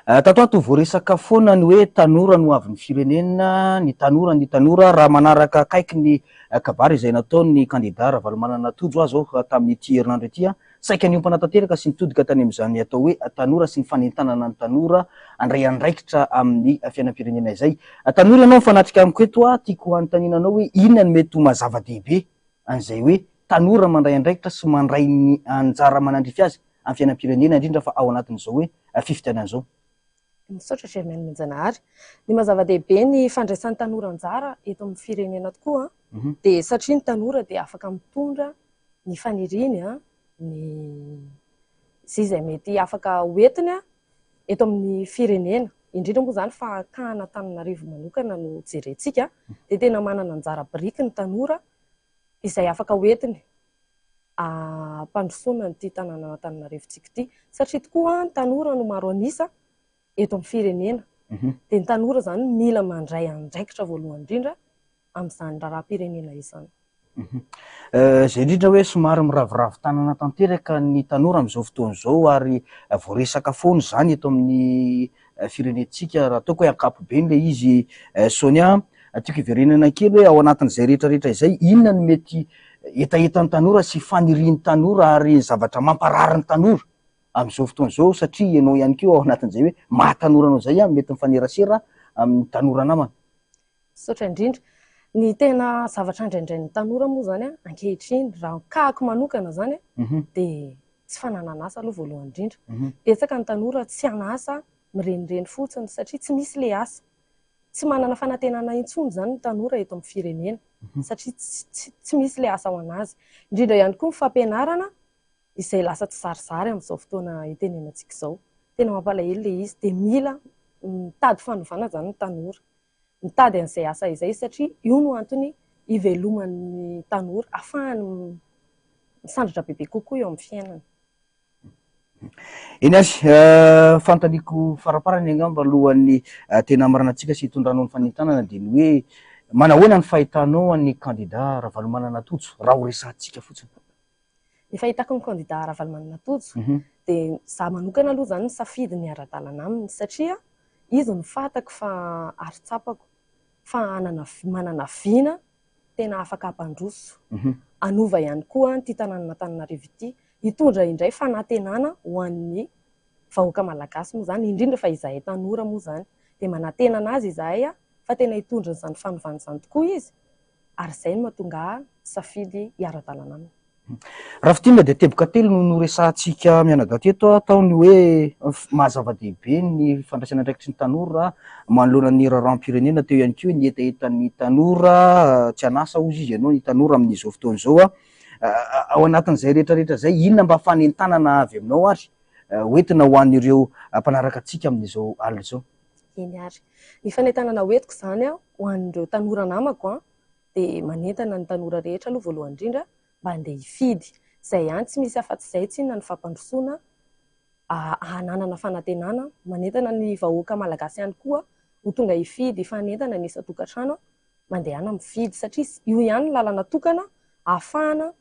Tato ato voaresaka foana ny hoe tanora no avy ny firenena, ny tanora raha manaraka kaiky ny kabary izay nataon'ny kandida Ravalomanana Tojo azo tamin'ity herinandro ity saika ny ompanatanteraka sy nitodika tany amin'izany atao hoe tanora sy ny fanentanana ny tanora andray andraikitra amin'ny fiainam-pirenena izay. Tanora ianao mifanatrika amiko eto tiako hanotaninanao hoe inona ny mety ho mazava-dehibe an'izay hoe tanora mandray andraikitra sy mandray ny anjara manandrify azy amin'ny fiainam-pirenena indrindra fa ao anatin'izao hoe fifidianana izao. Misaotra Germaine Menjanahary, ny mazava-dehibe ny fandraisan'ny tanora anjara eto amin'ny firenena tokoa dia satria ny tanora dia afaka mitondra ny faniriany ny izay mety afaka hoentiny eto amin'ny firenena, indrindra moa izany fa kahana Antananarivo manokana no jerentsika dia tena manana anjara biriky ny tanora izay afaka hoentiny mpandrosoana n'ity tanàna Antananarivotsika ity satria tokoa ny tanora no maro anisa eto amin'ny firenena dia ny tanora izany mila mandray andraikitra voalohany indrindra amin'izany raharaham-pirenena izany. Izay indrindra hoe somary miravoravo tanana tanteraka ny tanora amin'izao fotoana izao ary voaresaka foana izany eto amin'ny firenentsika raha ataoko hoe ankapobeny le izy Sonia tiako hiverenana kely hoe ao anatin'izay rehetrarehetra izay inona ny mety etaetan'ny tanora sy fanirian'ny tanora ary zavatra mamparary ny tanora amin'izao fotoana izao satria ianao ihany koa ao anatin'izay hoe mahatanoranao izay mety mifanerasera amin'ny tanora namana. Misaotra indrindra ny tena zavatra indraindray ny tanora moa zany ankehitriny raha kahako manokana zany dia tsy fananana asa aloha voalohany indrindra. Betsaka ny tanora tsy hanasa mirenireny fotsiny satria tsy misy le asa. Tsy manana fanantenana intsony zany ny tanora eto amin'ny firenena satria tsy misy le asa ho anazy. Indrindra ihany koa ny fampianarana izay lasa tsy zarizary amin'izao fotoana itenenantsika izao. Tena mampalahelo le izy dia mila mitady fanovana zany ny tanora. Mitady an'izay asa izay satria io no antony iveloman'ny tanora ahafahany misandratra bebe kokoa eo amin'ny fiainana. Eny azy fantaniako faraparany angamba alohan'ny tena amaranantsika sy hitondranao ny fanentanana dia ny hoe manahoana ny fahitanao ny kandida Ravalomanana Tojo raha ho resantsika fotsiny. Ny fahitako ny kandida Ravalomanana Tojo dia za manokana aloha zany ny safidy ny ara-dalana aminy satria izy ny fatako fa ari-tsapako fa manana viana tena afaka hampandroso. Anova ihany koa ity tanàna Antananarivo ity hitondra indray fanantenana ho an'ny vahoaka malagasy moa zany indrindra fa izahay tanora moa zany dia manantenana azy izahay fa tena hitondra izany fanovana izany tokoa izy ary izay no mahatonga safidy hiara-dalana aminy. Raha fitinina dia teboka telo no resantsika mianadaty eto ataony hoe mahazava-dehibe ny fandraisana andraikitry ny tanora manoloana ny raharaham-pirenena teo ihany koa ny etaetan'ny tanora tsy hanasa ozy izy ianao ny tanora amin'izao fotoana izao ao anatin'izay rehetrarehetra zay inona mba fanentanana avy aminao ary hoentina ho an'ireo mpanaraka antsika amin'izao alina izao. Eny ary ny fanentanana hoentiko izany ho an'ireo tanora namako dia manentana ny tanora rehetra aloha voalohany indrindra mba andeha hifidy izay ihany tsy misy afa-tsy izay tsinona ny fampandrosoana hananana fanantenana manentana ny vahoaka malagasy ihany koa ho tonga hifidy fanentana ny isa-tokantrano mandehana mifidy satria io ihany ny lalana tokana ahafahana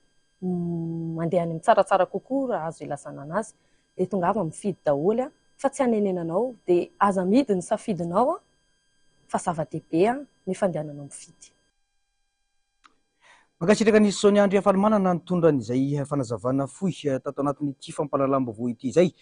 mandeha any tsaratsara kokoa raha azo ilazana anazy dia tonga avy mifidy daholo fa tsy hanenenanao dia aza midy ny safidinao fa zava-dehibe ny fandehanana mividy. Mankasitraka nisy Sonia Andry Afalimanana nitondran'izay fanazavana fohy tato anatin'ity fampahalalam-baovao ity izay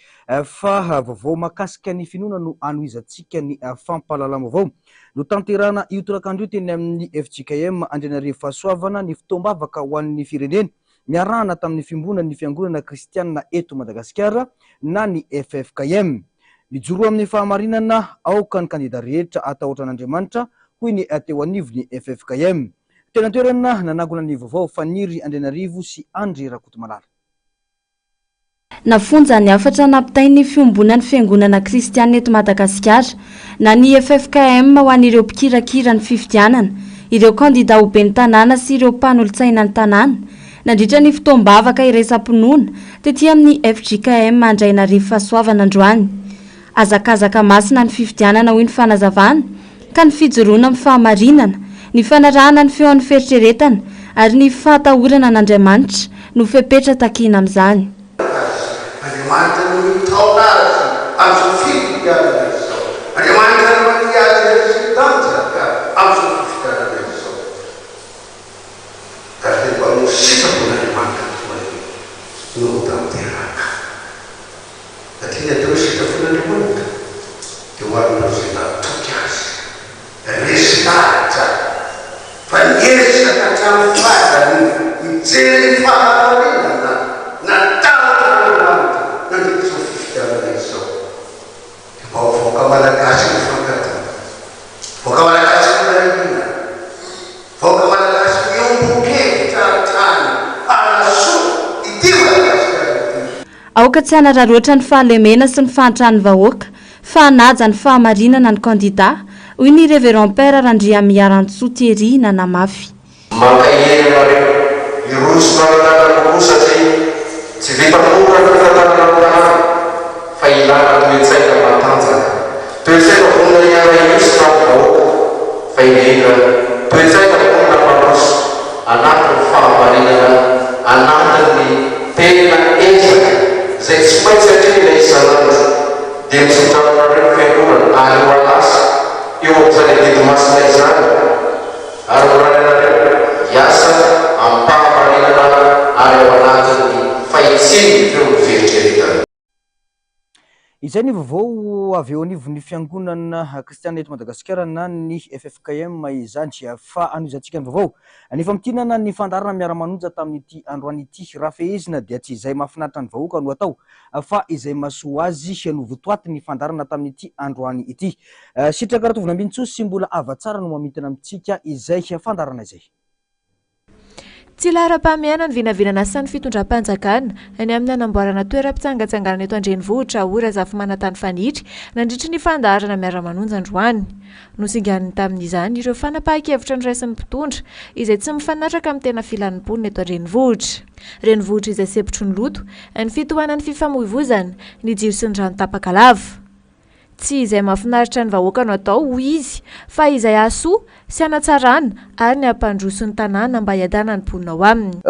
fa vaovao makasika ny finoana no anoizantsika ny fampahalalam-baovao no tanterana io torakandro io teny amin'ny FJKM Andrainarivo Fahasoavana ny fitoam-bavaka ho an'ny firenena miarahana tamin'ny fimbonan'ny fiangonana kristianina eto Madagasikara na ny FFKM. Mijoro amin'ny fahamarinana aoka ny kandida rehetra atahoran'Andriamanitra hoy ny teo anivon'ny FFKM. Tena toerana nanangona ny vaovao Faniry Andrainarivo sy Andry Rakotomalala. Nafonja ny afatra nampitain'ny fiombonan'ny fiangonana kristianina eto Madagasikara na ny FFKM ho an'ireo mpikirakira ny fifidianana, ireo kandida ho ben'ny tanàna sy ireo mpanolotsaina ny tanàna. Nandritra ny fitoam-bavaka iraisam-pinoana tetỳ amin'ny FJKM Andrainarivo Fahasoavana androany. Azakazaka masina ny fifidianana hoy ny fanazavana ka ny fijoroana amin'ny fahamarinana, ny fanarahana ny feon'ny feritreretana ary ny fahatahorana an'Andriamanitra no fepetra takina amin'izany. Andriamanitra no mitaon'azy amin'ny fifidianana izao. Andriamanitra no miady sy tanjaka amin'ny fifidianana izao. Ka rehefa no sitrapon'Andriamanitra no tanteraka. Satria atao sitrapon'Andriamanitra dia ho anao izay natoky azy. Resitahatra fa niezaka hatramin'ny fadany mijery fahamarinana natao nandritra ny fifidianana izao. Dia voaka malagasy ny fankatana, voaka malagasy ny marina, voaka malagasy miombo-kevitra tany arasoa ity Madagasikara ity. Aoka tsy hanararoatra ny fahalemena sy ny fahantrany vahoaka fa hanaja ny fahamarinana ny kandida hoy ny Révérend Père Randria Miarantsoa Thierry Nanamafy. Mankaheny ianareo irosona nanana kokoa satria tsy vita mora ny fitantanana amin'any fa ilana toe-tsaina matanjaka. Toe-tsaina vonona iara irosona amin'ny vahoaka fa indrindra toe-tsaina vonona mpandroso anatin'ny fahamarinana anatin'ny tena ezaka izay tsy maintsy atrehina isanandro dia misotranareo fiangonana ary ho alasa eo amin'izany didimasina izany ary horanareo hiasa amin'ny fahamarinana ary ao anatin'ny fahitsiny ireo ny veritreretana. Izay ny vaovao avy eo anivon'ny fiangonana kristianina eto Madagasikara na ny FFKM izany fa anoizantsika ny vaovao. Ny famtinana ny fandarana miara-manonja tamin'ity androany ity raha fehezina dia tsy izay mahafinaritra ny vahoaka no atao fa izay mahasoa azy no votoaty ny fandarana tamin'ity androany ity. Sitraka Ratovina Ambinitsoa sy mbola avatsara no mamintana amintsika izay fandarana izay. Tsy lahara-pahamehana ny vinavinana sy ny fitondram-panjakana any amin'ny anamboarana toeram-pitsangatsanganana eto Andrenivohitra Ora Zafimanatany Fanitry nandritra ny fandarana miara-manonja androany. Nosinganiny tamin'izany ireo fanapahan-kevitra niraisin'ny mpitondra izay tsy mifanatraka amin'ny tena filan'ny mponina eto Andrenivohitra. Renivohitra izay sepotro ny loto, ny fitohanan'ny fifamoivoizana, ny jiro sy ny rano tapaka lava. Tsy izay mahafinaritra ny vahoaka no atao hoy izy fa izay ahasoa sy hanatsarana ary ny hampandroso ny tanàna mba hiadana ny mponina ao aminy.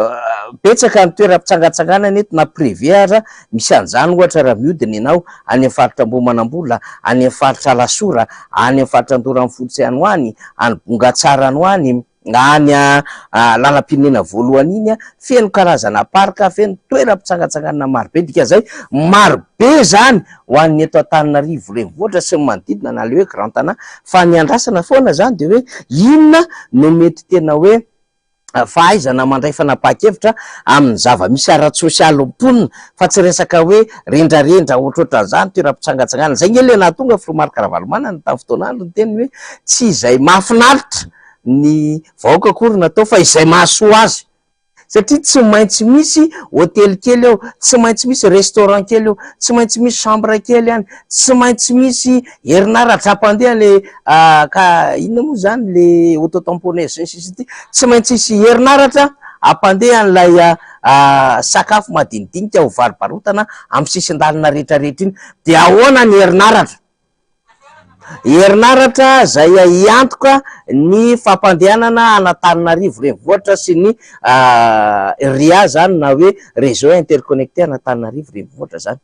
Betsaka ny toeram-pitsangatsanganana eto na privé ara misy an'izany ohatra raha mihodina ianao any amin'ny faritra Ambohimanambola, any amin'ny faritra Lasora, any amin'ny faritra Andoran'Fotsy any ho any, any Bongatsara any ho any, any lalam-pirenena voalohany iny feno karazana parka, feno toeram-pitsangatsanganana marobe, dikazay marobe zany ho an'ny eto Antananarivo renivohitra sy manodidina na le hoe Grand Tana fa ny andrasana foana zany dia hoe inona no mety tena hoe fahaizana mandray fanapahan-kevitra amin'ny zava-misy ara-tsosialy mponina fa tsy resaka hoe rendrarendra ohatrohatran'izany toeram-pitsangatsanganana. Zay ny elena tonga Filomark Ravalomanana tamin'ny fotoanandro ny teny hoe tsy izay mahafinaritra ny vahoaka akory natao fa izay mahasoa azy, satria tsy maintsy misy hôtely kely eo, tsy maintsy misy restaurant kely eo, tsy maintsy misy chambre kely any, tsy maintsy misy herinaratra ampandeha le ka inona moa zany le auto-tamponaise sisy ity, tsy maintsy misy herinaratra ampandeha an'ilay sakafo madinidinika ho varovarotana amin'ny sisin-dalana rehetrarehetra iny. Dia ahoana ny herinaratra? Herinaratra zay hiantoka ny fampandehanana Antananarivo renivohitra sy ny RIA zany na hoe réseau interconnecté Antananarivo renivohitra zany.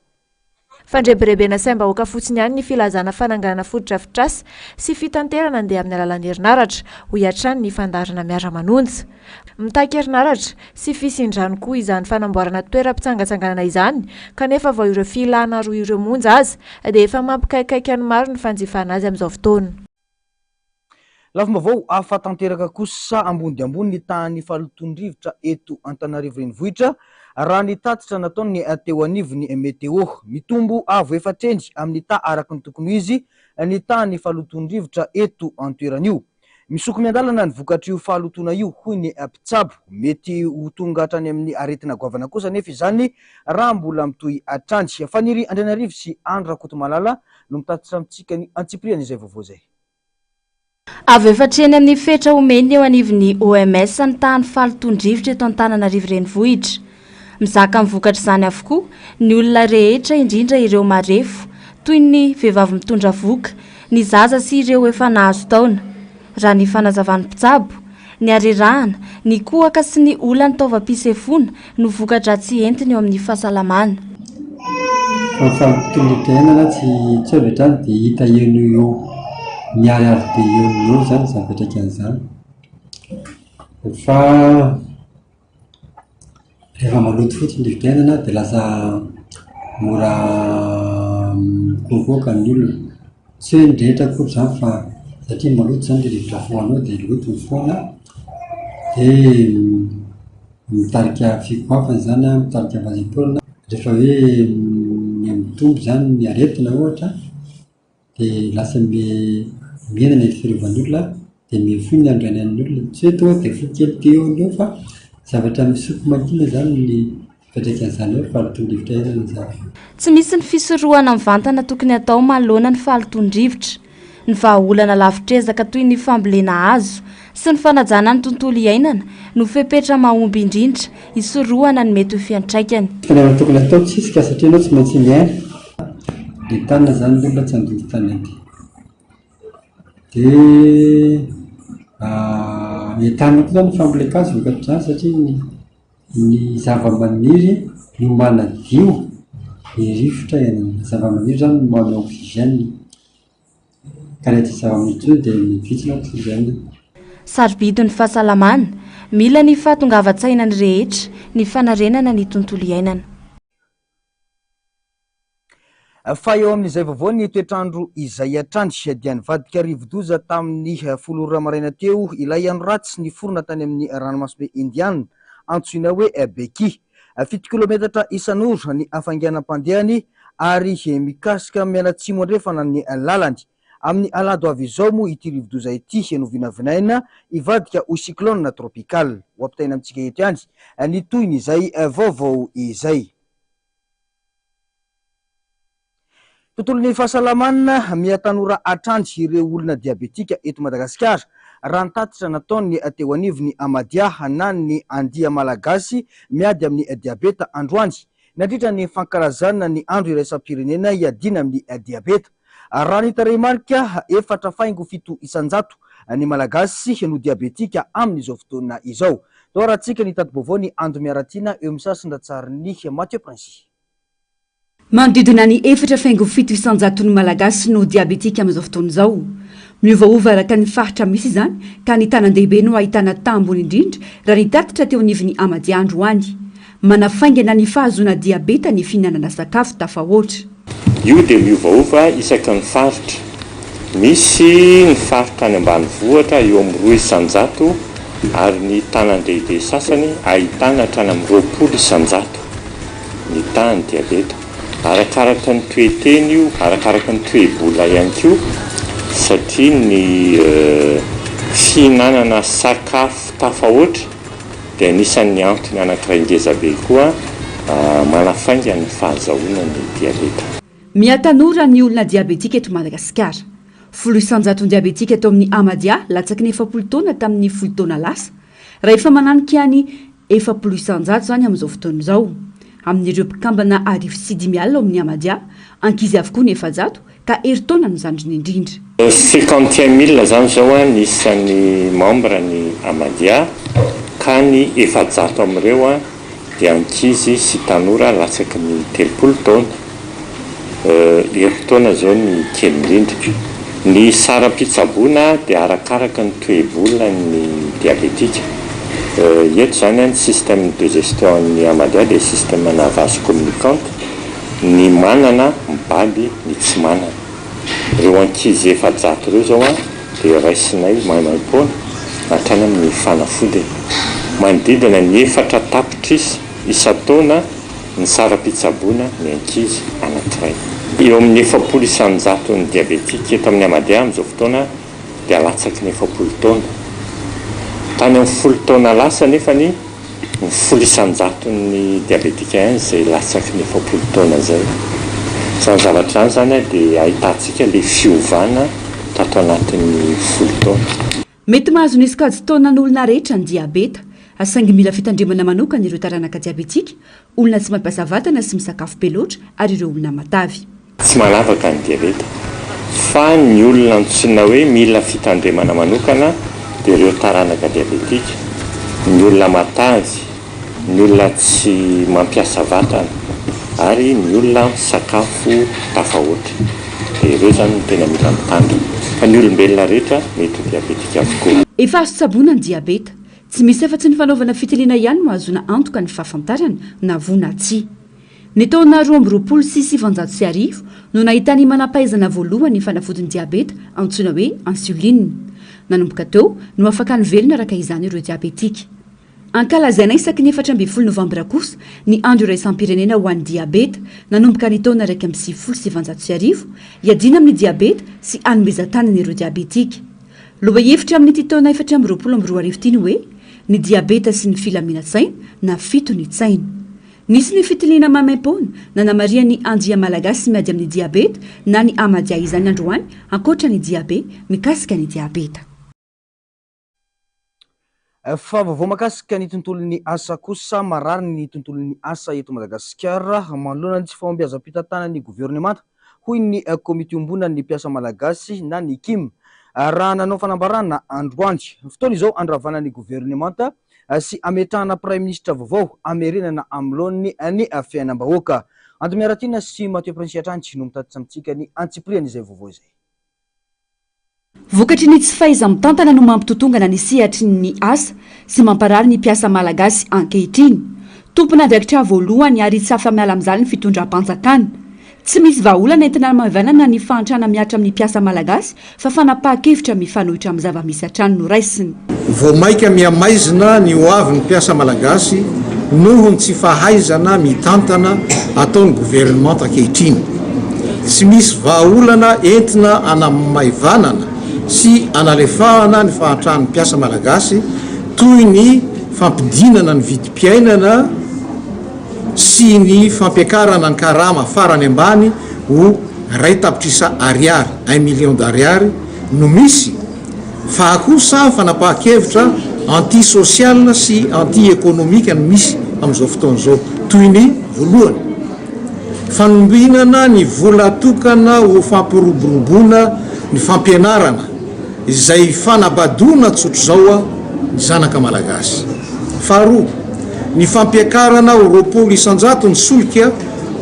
fandrebirebena saim-bahoaka fotsiny ihany ny filazana fananganana fotodrafitrasy sy fitanterana andeha amin'ny alalan'ny herinaratra ho iatrany ny fandarana miara-manonja. Mitaky herinaratra sy fisindrano koa izany fanamboarana toeram-pitsangatsanganana izany kanefa vao ireo filana roa ireo monja azy dia efa mampikaikaika ny maro ny fanjifana azy amin'izao fotoana. Lafim-baovao ahafatanteraka kosa ambony dia ambony ny tahan'ny fahalotondrivotra eto Antananarivo renivohitra raha ny tatitra nataony teo anivony meteo mitombo avo efatrendry amin'ny ta araka ny tokony izy ny tahan'ny fahalotondrivotra eto antoeran'io. Misoko miandalana ny vokatry io fahalotona io hoy ny mpitsabo mety ho tonga hatrany amin'ny aretina goavana kosa nefa izany raha mbola mitohy atrandry. Faniry Andrianarivo sy Andro Rakotomalala no mitatitra amintsika ny antsipriana izay vaovao zay. Avy efatreny amin'ny fetra omeny eo anivon'ny OMS ny tahan'ny fahalotondrivotra eto Antananarivo renivohitra. Mizaka mivokatra izany avokoa ny olona rehetra indrindra ireo marefo toy ny vehivavy mitondra voka, ny zaza sy ireo efa nahazo taona. Raha ny fanazavan'ny mpitsabo, ny arerahana, ny kohaka sy ny olana taovam-pisefona no vokatra tsy entiny eo amin'ny fahasalamana. Fampitondran-tenana tsy avetrany dia hita eo miariary dia eo zany zapetraka an'izany. Fa rehefa maloto fotsiny ny tenana dia lasa mora kokoka ny olona. Tsy hoe ny rehetra koa zany fa satria maloto zany dia rivotra foanao dia loto ny foana dia mitarika fikoafana zany mitarika vazaporana. Rehefa hoe mitombo zany ny aretina ohatra dia lasa mienana ny fiarovan'olona dia mifoy ny androany olona. Tsy hoe tonga dia fo kely teo eo fa zavatra misoko makina zany ny fiatraikany hoe fahalotondrivotra enana zany. Tsy misy ny fisorohana mivantana tokony atao manoloana ny fahalotondrivotra. Ny vahaolana lavitrezaka toy ny fambolena hazo sy ny fanajana ny tontolo iainana no fepetra mahomby indrindra hisorohana ny mety ho fiantraikany. Fanaovana tokony atao tsisika satria ianao tsy maintsy miaina. Dia tanina zany olona tsy handoto tanety. Dia entanina koa zany famboleka-kazo vokatra zany satria ny zava-maniry no manadio ny rivotra iainana. Zava-maniry zany no manao oxygène. Karety zava-maniry dia mivitsina oxygène. Sarobidon'ny fahasalamana, mila ny fahatongavan-tsaina ny rehetra, ny fanarenana ny tontolo iainana. Fa eo amin'izay vaovao ny toetrandro izay atrandry dia nivadika rivo-doza tamin'ny folo ora maraina teo ilay andro ratsy ny forona tany amin'ny ranomasimbe Indiana antsoina hoe Beki. 7 kilometatra isan'ora ny afanganam-pandehany ary mikasika mialatsimo andrefana ny lalany. Amin'ny alado avy izao moa ity rivo-doza ity no vinavinaina ivadika ho cyclone tropical. Ho ampitaina amintsika eto ihany ny toyny izay vaovao izay. Tontolon'ny fahasalamana miatanora atrandry ireo olona diabetika eto Madagasikara raha nitatitra nataony teo anivony Amadia na ny andia malagasy miady amin'ny diabeta androany. Nandritra ny fankarazana ny andro iraisam-pirenena iadina amin'ny diabeta. Raha ny tarehimarika 4.7 isanjato ny malagasy no diabetika amin'izao fotoana izao. Tao rahantsika ny tato-baovao ny andro miaratina eo amin'ny sasindratsarin'ny Mathieu Prince. Manodidina ny 4.7 isanjato ny malagasy no diabetika amin'izao fotoana izao. Miovaova araka ny faritra misy izany ka ny tanan-dehibe no ahitana tambony indrindra raha ny tatitra teo anivon'ny Amadia androany. Manafaingana ny fahazoana diabeta ny fihinanana sakafo tafahoatra. Io dia miovaova isaky ny faritra. Misy ny faritra any ambanivohitra eo amin'ny 2 isanjato ary ny tanan-dehibe sasany ahitana hatrany amin'ny 20 isanjato ny tahan'ny diabeta. Arakaraka ny toeteny io, arakaraka ny toe-bola ihany koa satria ny fihinanana sakafo tafahoatra dia anisan'ny antony anankiray ngezabe koa manafainga ny fahazahoana ny diabeta. Miatanora ny olona diabetika eto Madagasikara. 10 isanjato diabetika eto amin'ny Amadia latsaky ny 70 taona tamin'ny 10 taona lasa. Raha efa mananika ny 70 isanjato zany amin'izao fotoana izao. Amin'ireo mpikambana arivo sy 10 alina amin'ny Amadia, ankizy avokoa ny 700 ka herintaona no zandriny indrindra. 51 000 zany zao nisan'ny membre ny Amadia ka ny 700 amin'ireo dia ankizy sy tanora latsaky ny 30 taona. Erim-potoana zao ny kely indrindra. Ny saram-pitsaboana dia arakaraka ny toe-bolona ny diabetika. Eto zany ny système de gestion ny Amadea dia système na vase communicante, ny manana mibaby ny tsy manana. Ireo ankizy efa-jato ireo zao dia raisinay maimaim-poana hatrany amin'ny fanafodiny. Manodidina ny 4 tapitrisa isan-taona ny saram-pitsaboana ny ankizy anankiray. Eo amin'ny 700 ny diabetika eto amin'ny Amadea amin'izao fotoana dia latsaky ny 7 taona. Tany amin'ny 10 taona lasa nefa ny 700 ny diabetika ihany izay latsaky ny 7 taona zay. Izany zavatra izany dia ahitantsika le fiovana tato anatin'ny 10 taona. Mety mahazo nisy kajy taonan'olona rehetra ny diabeta, asaingy mila fitandremana manokana ireo taranaka diabetika, olona tsy mampiasa vatana sy misakafo be loatra ary ireo olona matavy. Tsy malavaka ny diabeta, fa ny olona antsoina hoe mila fitandremana manokana dia ireo taranaka diabetika, ny olona matavy, ny olona tsy mampiasa vatana ary ny olona sakafo tafahoatra. Dia ireo zany tena mila mitandrina. Fa ny olombelona rehetra mety diabetika avokoa. Efa azo tsaboana ny diabeta, tsy misy afa-tsy ny fanaovana fitiliana ihany no ahazoana antoka ny fahafantarana na vona tsia. Ny taona 2019 no nahitany manampahaizana voalohany ny fanafodiny diabeta antsoina hoe insuline. Nanomboka teo no afaka nivelona araka izany ireo diabetika. Ankalazaina isaky ny 14 novambra kosa ny andro iraisam-pirenena ho an'ny diabeta nanomboka ny taona 2017 iadina amin'ny diabeta sy anomezan-tanany ireo diabetika. Loha hevitra amin'ny taona 2022 ity hoe ny diabeta sy ny filaminantsaina na fito ny tsaina. Nisy ny fitiliana mamaim-poana na namaria ny andia malagasy miady amin'ny diabeta na ny Amadea izany androany ankoatra ny diabe mikasika ny diabeta. Fa vaovao makasika ny tontolon'ny asa kosa marary ny tontolon'ny asa eto Madagasikara manoloana ny tsy fahombiazam-pitantanana ny gouvernemanta hoy ny komite ombonan'ny mpiasa malagasy na ny KIM. Raha nanao fanambarana androany fotoana izao andravana ny gouvernemanta sy ametrahana prime ministre vaovao amerenana amloany ny fiainam-bahoaka. Antomiaratina sy Mateo Prince Atranty no mitatitra amintsika ny antsipriany izay vaovao izay. Vokatry ny tsy faiza mitantana no mampitotongana ny sehatry ny asa sy mamparary ny mpiasa malagasy ankehitriny. Tompona direktra voalohany ary tsy afa-miala amin'izany ny fitondram-panjakana. Tsy misy vahaolana entina mahavanana ny fahantrana miatra amin'ny mpiasa malagasy fa fanapahan-kevitra mifanohitra amin'ny zava-misy hatrany no raisiny. Vao maika miamaizina ny hoavin'ny mpiasa malagasy noho ny tsy fahaizana mitantana ataon'ny gouvernemanta ankehitriny. Tsy misy vahaolana entina anamaivanana sy analefahana ny fahantrany mpiasa malagasy toy ny fampidinana ny vidim-piainana sy ny fampiakarana ny karama farany ambany ho 1 million d'ariary no misy fa kosa fanapahan-kevitra anti-social sy anti-économique no misy amin'izao fotoana izao toy ny voalohany fanombinana ny vola tokana ho fampiroboroboana ny fampianarana izay fanabadona tsotro zao ny zanaka malagasy. Faharoa, ny fampiakarana ho 200 ny solika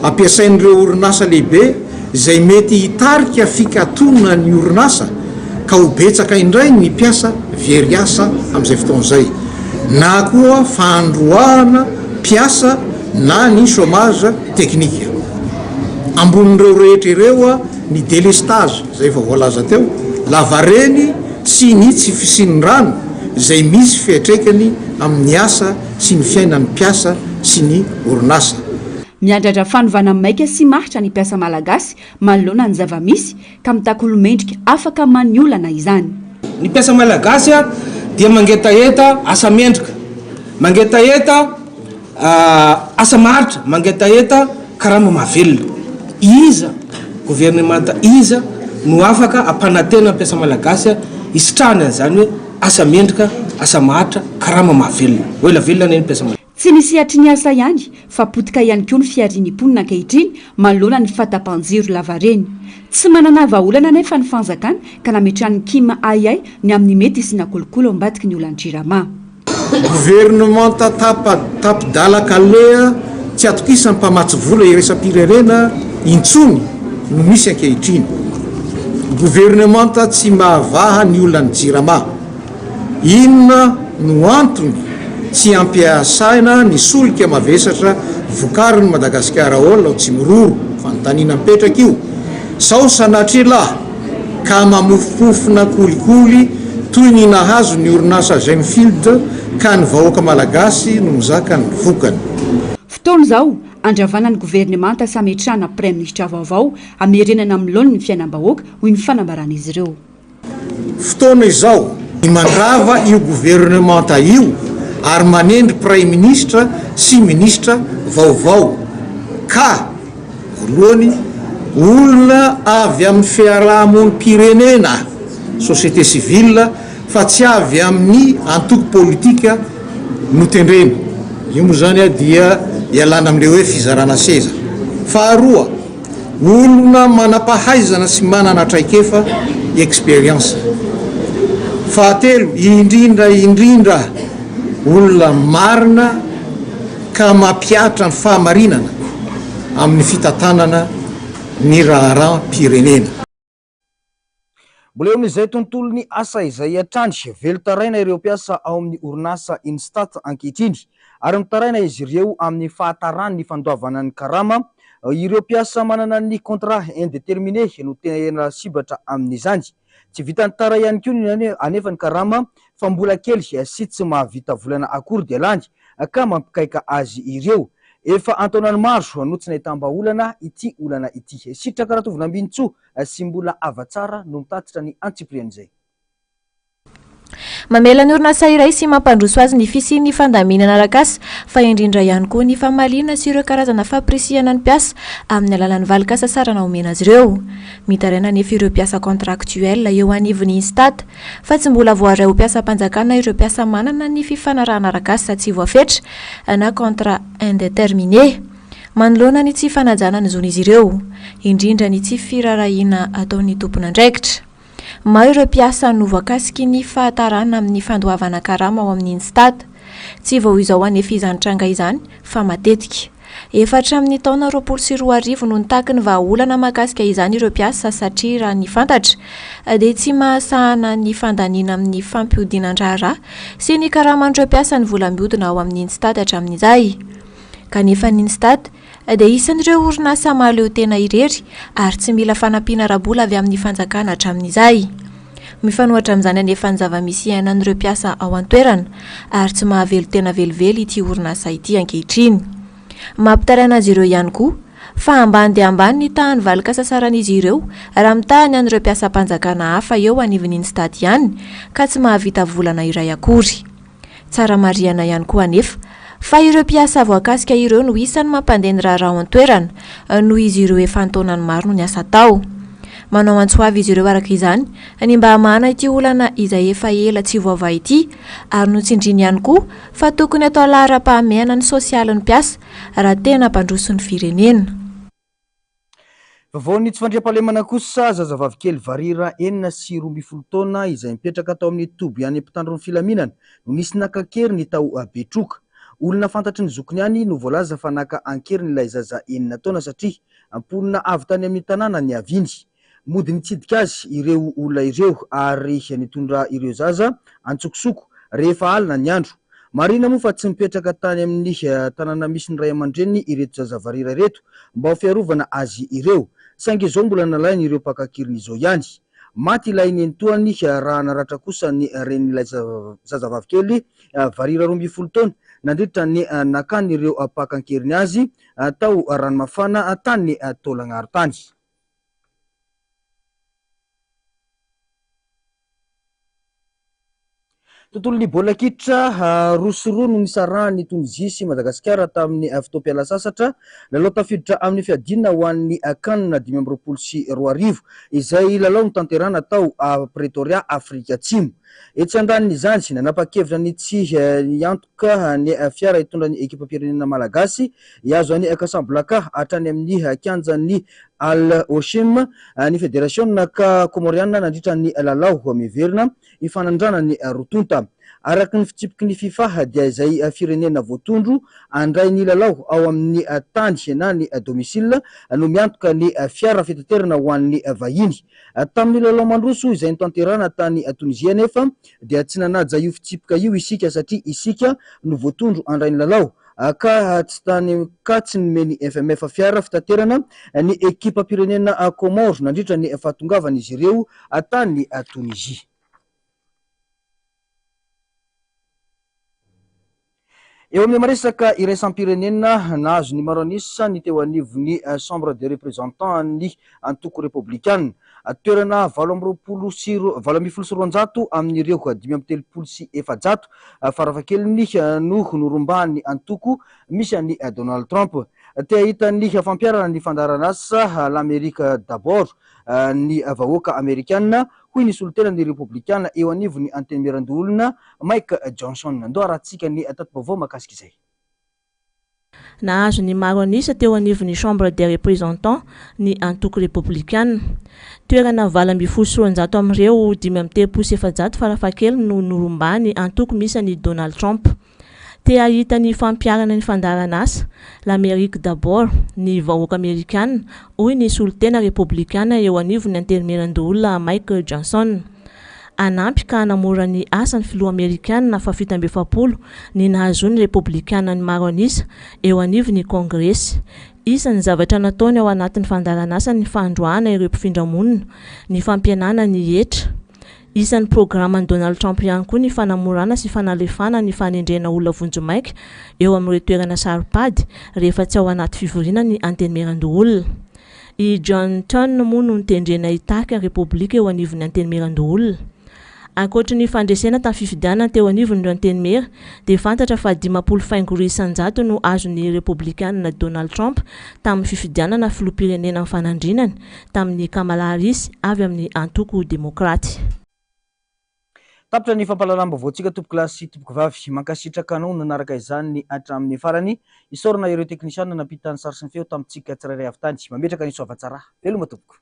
ampiasain'ireo orinasa lehibe izay mety hitarika fikatona ny orinasa ka ho betsaka indray ny mpiasa very asa amin'izay fotoana izay, na koa fandroahana mpiasa na ny chômage teknika. Ambonin'ireo rehetra ireo ny délestage izay efa voalaza teo, lavareny sy ny tsy fisian'ny rano izay misy fiatraikany amin'ny asa sy ny fiainan'ny mpiasa sy ny orinasa. Miandrandra fanovana maika sy mahitra ny mpiasa malagasy manoloana ny zava-misy ka mitakolomendrika afaka maniolana izany. Ny mpiasa malagasy dia mangetaeta asa mendrika, mangetaeta asa mahitra, mangetaeta karama mahavelona. Iza gouvernemanta iza no afaka ampanatena mpiasa malagasy isitrahana zany hoe asa mendrika, asa mahitra, karama mahavelona. Oela velona ny mpiasa malagasy. Tsy misy hatry ny asa ihany fa potika ihany koa ny fiarian'ny mponina ankehitriny manoloana ny fahatapahan-jiro lavareny. Tsy manana vahaolana nefa ny fanjakana ka nametrahany kima ayay ny amin'ny mety sy nakolokolo ambadiky ny olan-drirama. Gouvernemanta tapidalaka lea tsy atokisa ny mpamatsy vola iresam-pirenena intsony no misy ankehitriny. Gouvernemanta tsy mahavaha ny olona ny jirama. Inona no antony tsy ampiasaina ny solika mavesatra vokariny Madagasikara ao tsy miroro fanontaniana mipetraka io. Sao sanatrelahy ka mamofofona kolikoly toy ny nahazo ny orinasa Gemfield ka ny vahoaka malagasy no mizaka ny vokany. Fotoana izao andravana ny gouvernemanta sametrana prime ministre vaovao amerenana milona ny fiainam-bahoaka hoy ny fanambaran'izy ireo. Fotoana izao ny mandrava io gouvernemanta io ary manendry prime ministre sy ministre vaovao ka voalohany olona avy amin'ny fiarahamonim-pirenena société civile fa tsy avy amin'ny antoko politika no tendrena. Io moa zany dia ialana amin'ilay hoe fizarana seza. Faharoa, olona manampahaizana sy manana traikefa experience. Fahatelo, indrindra olona marina ka mampiatra ny fahamarinana amin'ny fitantanana ny raharam-pirenena. Mbola eo amin'izay tontolo ny asa izay atrandry velotaraina ireo mpiasa ao amin'ny orinasa Instat ankehitriny ary mitaraina izy ireo amin'ny fahatarany ny fandoavana ny karama. Ireo mpiasa manana ny contrat indéterminé no tena sibatra amin'izany. Tsy vitany tara ihany koa anefa ny karama fa mbola kely sy tsy mahavita volana akory dia lany ka mampikaika azy ireo. Efa antaonany maro no tsy nahitam-baolana ity olana ity. Sitraka ratovina ambinitso sy mbola avatsara no mitatitra ny antsiprian'izay. Mamela ny orinasa iray sy mampandroso azy ny fisian'ny fandaminana arak'asa fa indrindra ihany koa ny famaliana sy ireo karazana fampirisihana ny mpiasa amin'ny alalan'ny valikasa sarana omena azy ireo. Mitaraina nefa ireo mpiasa contractuel eo anivon'ny Instat fa tsy mbola voaray ho mpiasa-panjakana ireo mpiasa manana ny fifanarahana arak'asa tsy voafetra na contrat indéterminé. Manoloana ny tsy fanajana ny zon'izy ireo, indrindra ny tsy firarahiana ataon'ny tompona andraikitra. Maro ireo mpiasa no voakasiky ny fahatarana amin'ny fandoavana karama ao amin'ny Instat. Tsy vao izao anefa izany tranga izany fa matetika. Efatra amin'ny taona 2024 no nitaky ny vahaolana mahakasika izany ireo mpiasa satria raha ny fantatra dia tsy mahasahana ny fandaniana amin'ny fampiodinan-draharaha sy ny karaman'ireo mpiasa ny vola mihodina ao amin'ny Instat hatramin'izay. Kanefa ny Instat dia isan'ireo orinasa mahaleo tena irery ary tsy mila fanampiana rabola avy amin'ny fanjakana hatramin'izay. Mifanohatra amin'izany anefa ny zava-misy iainan'ireo mpiasa ao an-toerana ary tsy mahavelo tena velively ity orinasa ity ankehitriny. Mampitaraina azy ireo ihany koa fa ambany dia ambany ny tahany valikasa saran'izy ireo raha mitahany an'ireo mpiasa-panjakana hafa eo anivon'ny Instat ihany ka tsy mahavita volana iray akory. Tsara marihana ihany koa anefa fa ireo mpiasa voakasika ireo no isan'ny mampandeny raharaha ao an-toerana noho izy ireo efa antaonany maro no ny asa tao. Manao antsoavy izy ireo araka izany ny mba hamana ity olana izay efa ela tsy voava ity ary no tsindriny ihany koa fa tokony atao lahara-pahamehana ny sosialin'ny mpiasa raha tena mpandroso ny firenena. Vaovao ny tsy fandriam-pahalemana kosa zazavavy kely Varira 9 taona izay mipetraka tao amin'ny tobo ihany mpitandro ny filaminana no nisy nakakery ny tao Betroka. Olona fantatry ny zokony ihany no voalaza fa naka ankery n'ilay zaza 9 taona satria amponina avy tany amin'ny tanàna ny aviny. Mody nitsidika azy ireo olona ireo ary nitondra ireo zaza antsokosoko rehefa alina ny andro. Marina moa fa tsy mipetraka tany amin'ny tanàna misy ny ray aman-dreniny ireto zaza Varira ireto mba ho fiarovana azy ireo. Saingy izao mbola nalainy ireo mpakakiriny ihany. Maty ilay nentoany raha naratra kosa ny ren'ilay zazavavy kely Varira 12 taona nandritra ny nakany ireo mpakankeriny azy tao ranomafana tany Tolagnaro tany. Tontolon'ny baolina kitra rosoroa no nisarahany Tunisia sy Madagasikara tamin'ny fotoam-piala sasatra lalao tafiditra amin'ny fiadinana ho an'ny kanina 2024 izay lalao notanterana tao Pretoria Afrika Atsimo. Etsy andanin'izany nanapa-kevitra ny tsy hiantoka ny fiara hitondra ny ekipa pirenena malagasy iazo any Casablanca hatrany amin'ny kianjan'ny Al Oshim ny fédération ka comoriana nandritra ny lalao miverina ifanandrana ny rotonta araky ny fitsipiky ny FIFA dia izay firenena voatondro andray ny lalao ao amin'ny tany na ny domicile no miantoka ny fiara fitaterana ho an'ny vahiny tamin'ny lalao mandroso izay nitanterana tany Tunisia nefa dia tsy nanaja io fitsipika io isika satria isika no voatondro andray ny lalao ka tsy tany ka tsy nomeny FMF fiara fitaterana ny ekipa pirenena Comore nandritra ny fahatongavana izy ireo tany Tunisia. Eo amin'ny maresaka iraisam-pirenena nahazo ny maro anisa ny teo anivon'ny chambre des représentants ny antoko républicaine toerana 720 amin'ireo 534 farafahakeliny no norombany antoko misy any Donald Trump te ahitany fampiarana ny fandaran'asa l'Amérique d'abord ny vahoaka amerikanina hoy ny solotena ny républicaine eo anivony antenemeran-dolona Mike Johnson ndo aratsika ny tatom-baovao makasika izay. Nahazo ny maro anisa teo anivon'ny chambre des représentants ny antoko républicaine toerana 270 amin'ireo 537 farafakely no norombany antoko misy any Donald Trump te ahita ny fampiarana ny fandaran'asa l'Amérique d'abord ny vahoaka amerikana hoy ny solotena républicaine eo anivon'ny antenemeran-dolona Mike Johnson anampy ka hanamora ny asan'ny filoha amerikana fa 770 ny nahazony républicaine ny maro anisa eo anivon'ny congrès isan'ny zavatra nataony ao anatin'ny fandaran'asa ny fandroana ireo mpifindra-monina ny fampianana ny hetra isan'ny programme Donald Trump ihany koa ny fanamorana sy fanalefana ny fanendrena olona vonjomaika eo amin'ireo toerana saripady rehefa tsy ao anaty fivoriana ny antenemeran-doholona. I Johnson moa no nitendrena hitaka république eo anivon'ny antenemeran-doholona. Ankoatra ny fandresena tamin'ny fifidianana teo anivon'ny antenemera dia fantatra fa 50 faingory isan-jato no azon'ny républicaine Donald Trump tamin'ny fifidianana filoham-pirenena amin'ny fanandrinany tamin'ny Kamala Harris avy amin'ny antoko demokraty. Tapitra ny fampalalam-baovao-tsika tompoko lahy sy tompoko vavy mankasitraka anao nanaraka izany ny hatramin'ny farany isorana ireo teknisianina nampitany sary sy ny feo tamintsika tsirairay avy tany mametraka ny soavatsara veloma tompoko.